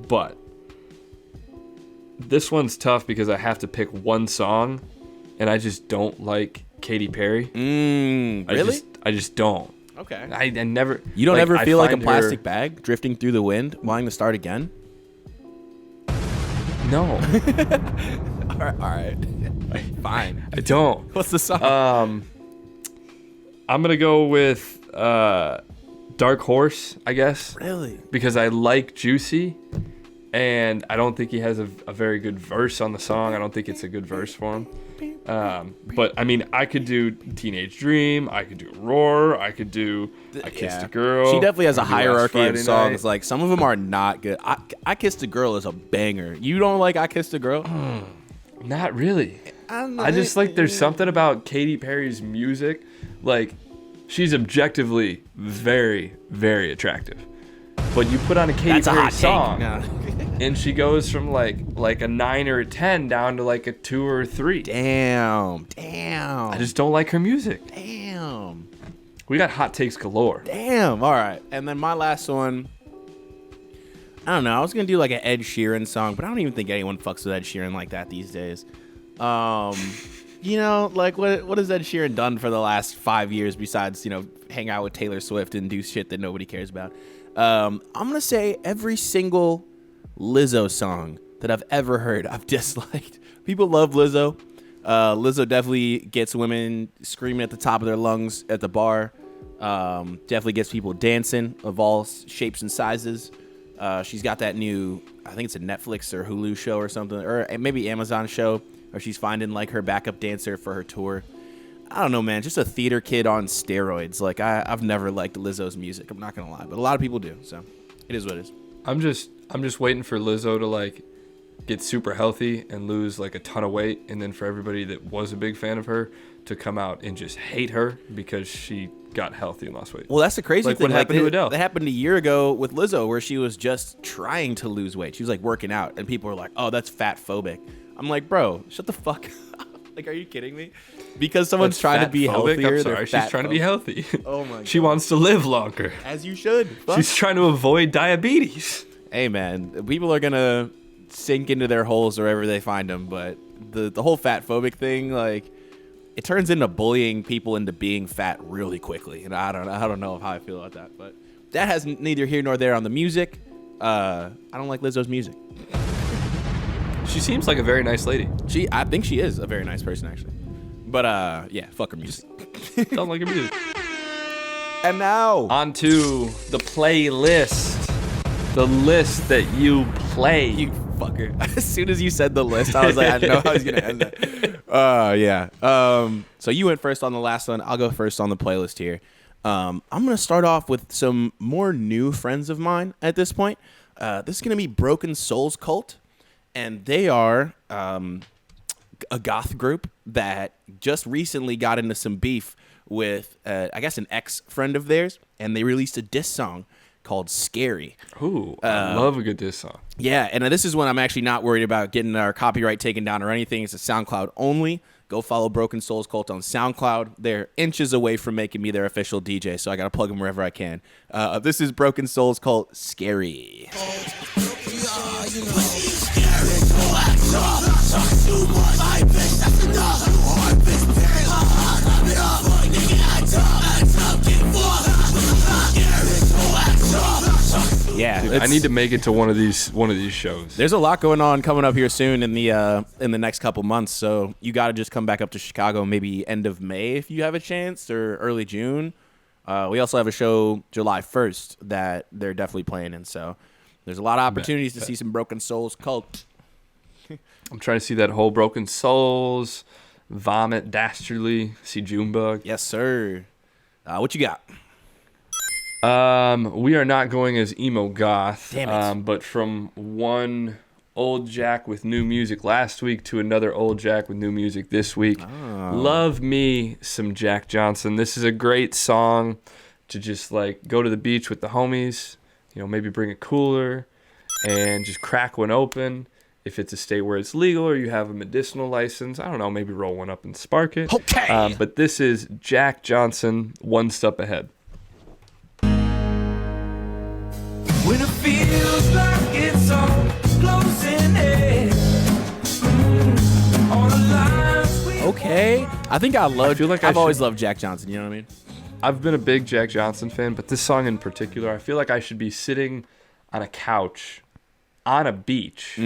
but this one's tough because I have to pick one song, and I just don't like Katy Perry. Really? I just don't. Okay. I never. You don't ever I feel like a find plastic her- bag drifting through the wind, wanting to start again? No, All right. Fine. I don't. What's the song? I'm gonna go with Dark Horse, I guess. Really? Because I like Juicy, and I don't think he has a very good verse on the song. I don't think it's a good verse for him. But I mean, I could do Teenage Dream. I could do Roar. I could do I Kissed a Girl. She definitely has a I could do Last hierarchy of Friday songs. Night. Like some of them are not good. I Kissed a Girl is a banger. You don't like I Kissed a Girl? Not really. don't know. I just like there's something about Katy Perry's music. Like, she's objectively very, very attractive. But you put on a Katy That's a Perry hot take. song, No. and she goes from like a 9 or a 10 down to like a 2 or a 3. Damn. I just don't like her music. Damn. We got hot takes galore. Damn. All right. And then my last one. I don't know. I was gonna do like an Ed Sheeran song, but I don't even think anyone fucks with Ed Sheeran like that these days. You know, like what has Ed Sheeran done for the last 5 years besides, you know, hang out with Taylor Swift and do shit that nobody cares about? I'm gonna say every single Lizzo song that I've ever heard, I've disliked. People love Lizzo. Lizzo definitely gets women screaming at the top of their lungs at the bar. Definitely gets people dancing of all shapes and sizes. She's got that new, I think it's a Netflix or Hulu show or something, or maybe Amazon show, where she's finding like her backup dancer for her tour. I don't know, man. Just a theater kid on steroids. Like I've never liked Lizzo's music. I'm not gonna lie, but a lot of people do. So it is what it is. I'm just waiting for Lizzo to like get super healthy and lose like a ton of weight, and then for everybody that was a big fan of her to come out and just hate her because she got healthy and lost weight. Well, that's the crazy Like thing. what happened to Adele. That happened a year ago with Lizzo, where she was just trying to lose weight. She was like working out, and people were like, "Oh, that's fat phobic." I'm like, bro, shut the fuck up. Like, are you kidding me? Because someone's That's trying to be fat-phobic? healthier. I'm they're sorry, she's trying to be healthy. Oh my She God. wants to live longer. As you should. Fuck. She's trying to avoid diabetes. Hey, man, people are gonna sink into their holes wherever they find them. But the whole fat phobic thing, like, it turns into bullying people into being fat really quickly. And I don't know how I feel about that. But that has neither here nor there on the music. I don't like Lizzo's music. She seems like a very nice lady. I think she is a very nice person, actually. But yeah, fuck her music. Don't like her music. And now, On to the playlist. The list that you play. you fucker. As soon as you said the list, I was like, I know I was gonna end that. Yeah. So you went first on the last one. I'll go first on the playlist here. I'm gonna start off with some more new friends of mine at this point. This is gonna be Broken Souls Cult, and they are a goth group that just recently got into some beef with, I guess, an ex-friend of theirs, and they released a diss song called Scary. Ooh, I love a good diss song. Yeah, and this is when I'm actually not worried about getting our copyright taken down or anything. It's a SoundCloud only. Go follow Broken Souls Cult on SoundCloud. They're inches away from making me their official DJ, so I got to plug them wherever I can. This is Broken Souls Cult, Scary. Yeah, Dude, I need to make it to one of these shows. There's a lot going on coming up here soon in the next couple months, so you got to just come back up to Chicago maybe end of May if you have a chance, or early June. We also have a show July 1st that they're definitely playing in, so there's a lot of opportunities to see some Broken Souls Cult. I'm trying to see that whole Broken Souls, Vomit, Dastardly, see Junebug. Yes, sir. What you got? We are not going as emo goth. Damn it. But from one old Jack with new music last week to another old Jack with new music this week. Oh. Love me some Jack Johnson. This is a great song to just like go to the beach with the homies, you know, maybe bring a cooler and just crack one open. If it's a state where it's legal or you have a medicinal license, I don't know, maybe roll one up and spark it. Okay. But this is Jack Johnson, One Step Ahead. When it feels like it's all closing in on the lines we Okay. I think like I've I always should- loved Jack Johnson, you know what I mean? I've been a big Jack Johnson fan, but this song in particular, I feel like I should be sitting on a couch on a beach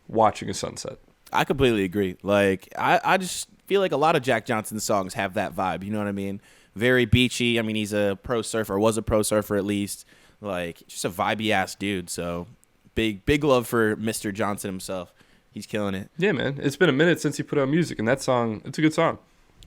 watching a sunset. I completely agree. Like, I just feel like a lot of Jack Johnson songs have that vibe. You know what I mean? Very beachy. I mean, he's a pro surfer, was a pro surfer at least. Like, just a vibey ass dude. So, big love for Mr. Johnson himself. He's killing it. Yeah, man. It's been a minute since he put out music, and that song, it's a good song.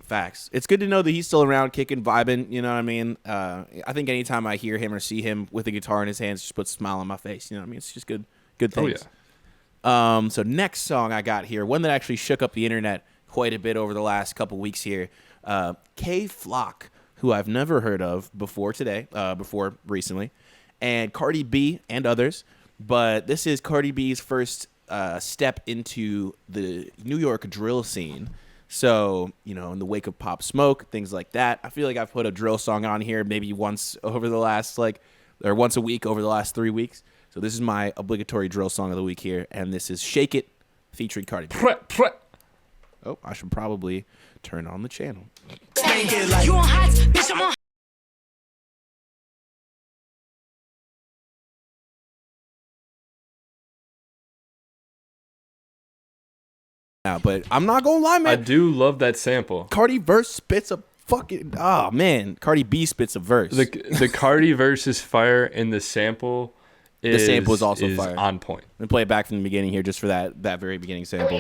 Facts. It's good to know that he's still around, kicking, vibing. You know what I mean? I think anytime I hear him or see him with a guitar in his hands, just puts a smile on my face. You know what I mean? It's just good things. Oh, yeah. So next song I got here, one that actually shook up the internet quite a bit over the last couple weeks here. K Flock, who I've never heard of before recently, and Cardi B and others. But this is Cardi B's first step into the New York drill scene. So, in the wake of Pop Smoke, things like that, I feel like I've put a drill song on here maybe once a week over the last 3 weeks. So this is my obligatory drill song of the week here, and this is Shake It featuring Cardi B. Oh, I should probably turn on the channel. You on hot, bitch, I'm on. Now, but I'm not gonna lie, man. I do love that sample. Cardi verse spits a fucking Cardi B spits a verse. The Cardi verse is fire, and the sample is also fire. On point. Let me play it back from the beginning here, just for that very beginning sample.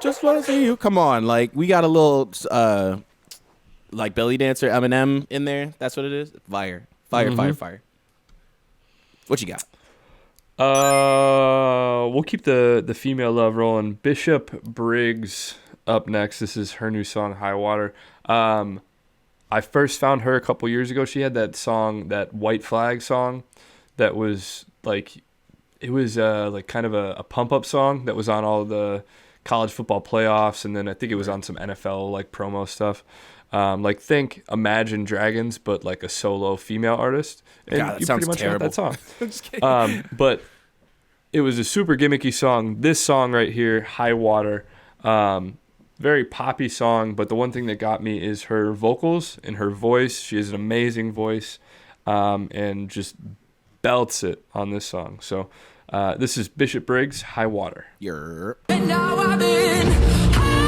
Just want to see you. Come on, like we got a little like belly dancer Eminem in there. That's what it is. Fire. Fire. What you got? We'll keep the female love rolling. Bishop Briggs up next. This is her new song, High Water. I first found her a couple years ago. She had that song, that White Flag song, that was like, it was like kind of a pump up song that was on all the college football playoffs, and then I think it was on some NFL like promo stuff. Like think Imagine Dragons, but like a solo female artist. And God, that you sounds pretty much terrible. got that song. I'm just kidding. But it was a super gimmicky song. This song right here, High Water, very poppy song. But the one thing that got me is her vocals and her voice. She has an amazing voice, and just belts it on this song. So this is Bishop Briggs, High Water. And now I've been high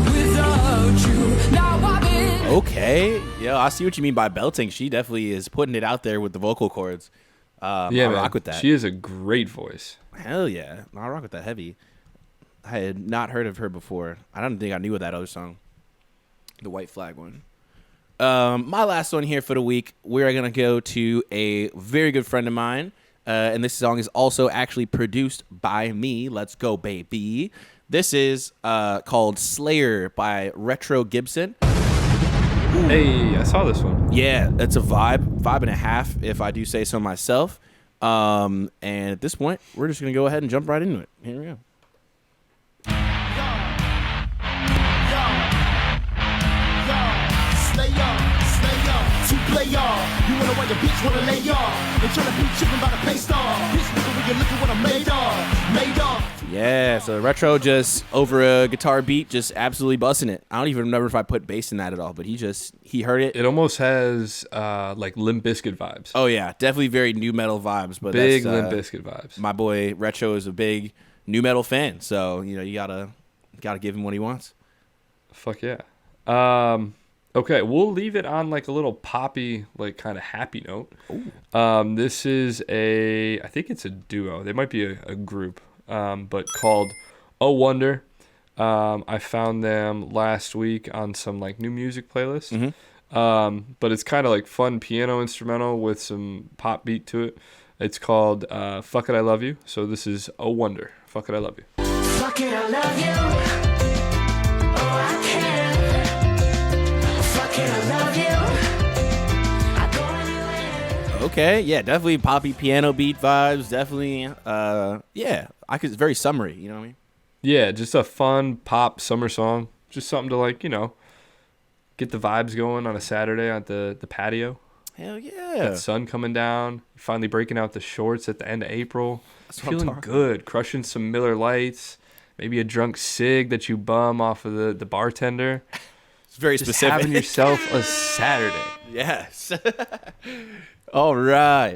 without you. Now I've been. Okay, yeah, I see what you mean by belting. She definitely is putting it out there with the vocal cords. Yeah, I man. rock with that. She has a great voice. Hell yeah, I rock with that heavy. I had not heard of her before. I don't think I knew of that other song, the White Flag one. My last one here for the week, we're going to go to a very good friend of mine. And this song is also actually produced by me. Let's go, baby. This is called Slayer by Retro Gibson. Hey, I saw this one. Yeah, it's a vibe and a half, if I do say so myself. And at this point, we're just going to go ahead and jump right into it. Here we go. You wanna why your bitch wanna lay off. They tryna be chicken by the pay star. Bitch nigga, when you look at what I'm made of. Yeah, so Retro just over a guitar beat, just absolutely busting it. I don't even remember if I put bass in that at all, but he heard it. It almost has like Limp Bizkit vibes. Oh yeah, definitely very new metal vibes. But big that's, Limp Bizkit vibes. My boy Retro is a big new metal fan, so you gotta give him what he wants. Fuck yeah. Okay, we'll leave it on like a little poppy, like kind of happy note. This is I think it's a duo. They might be a group, but called Oh Wonder. I found them last week on some like new music playlist. But it's kind of like fun piano instrumental with some pop beat to it. It's called Fuck It, I Love You. So this is Oh Wonder, Fuck It, I Love You. Fuck it, I love you. Oh, I can. Fuck it, I love you. I go anywhere. Okay, yeah, definitely poppy piano beat vibes. Definitely, yeah. It's very summery. You know what I mean? Yeah, just a fun pop summer song. Just something to like, get the vibes going on a Saturday at the patio. Hell yeah. That sun coming down. Finally breaking out the shorts at the end of April. That's what I'm Feeling talking good. Crushing some Miller Lights. Maybe a drunk cig that you bum off of the bartender. It's very Just specific. having yourself a Saturday. Yes. All right.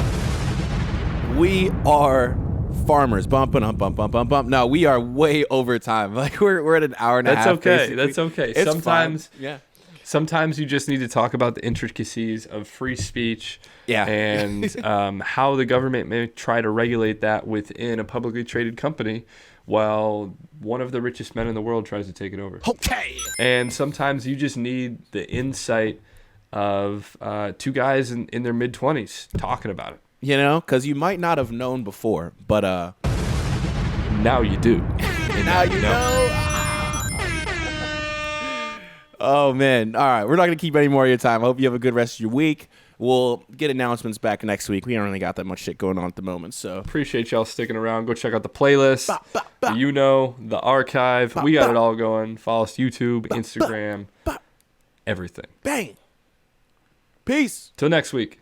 We are farmers. Bump. No, we are way over time. Like we're at an hour and a half. That's okay. basically. That's okay. It's Sometimes fine. Yeah. Sometimes you just need to talk about the intricacies of free speech and how the government may try to regulate that within a publicly traded company while one of the richest men in the world tries to take it over. Okay. And sometimes you just need the insight of two guys in their mid-20s talking about it. You know, because you might not have known before, but now you do. And now you know. Oh, man. All right. We're not going to keep any more of your time. I hope you have a good rest of your week. We'll get announcements back next week. We don't really got that much shit going on at the moment, so. Appreciate y'all sticking around. Go check out the playlist, the UKNO, the archive. We got it all going. Follow us YouTube, Instagram, everything. Bang. Peace. Till next week.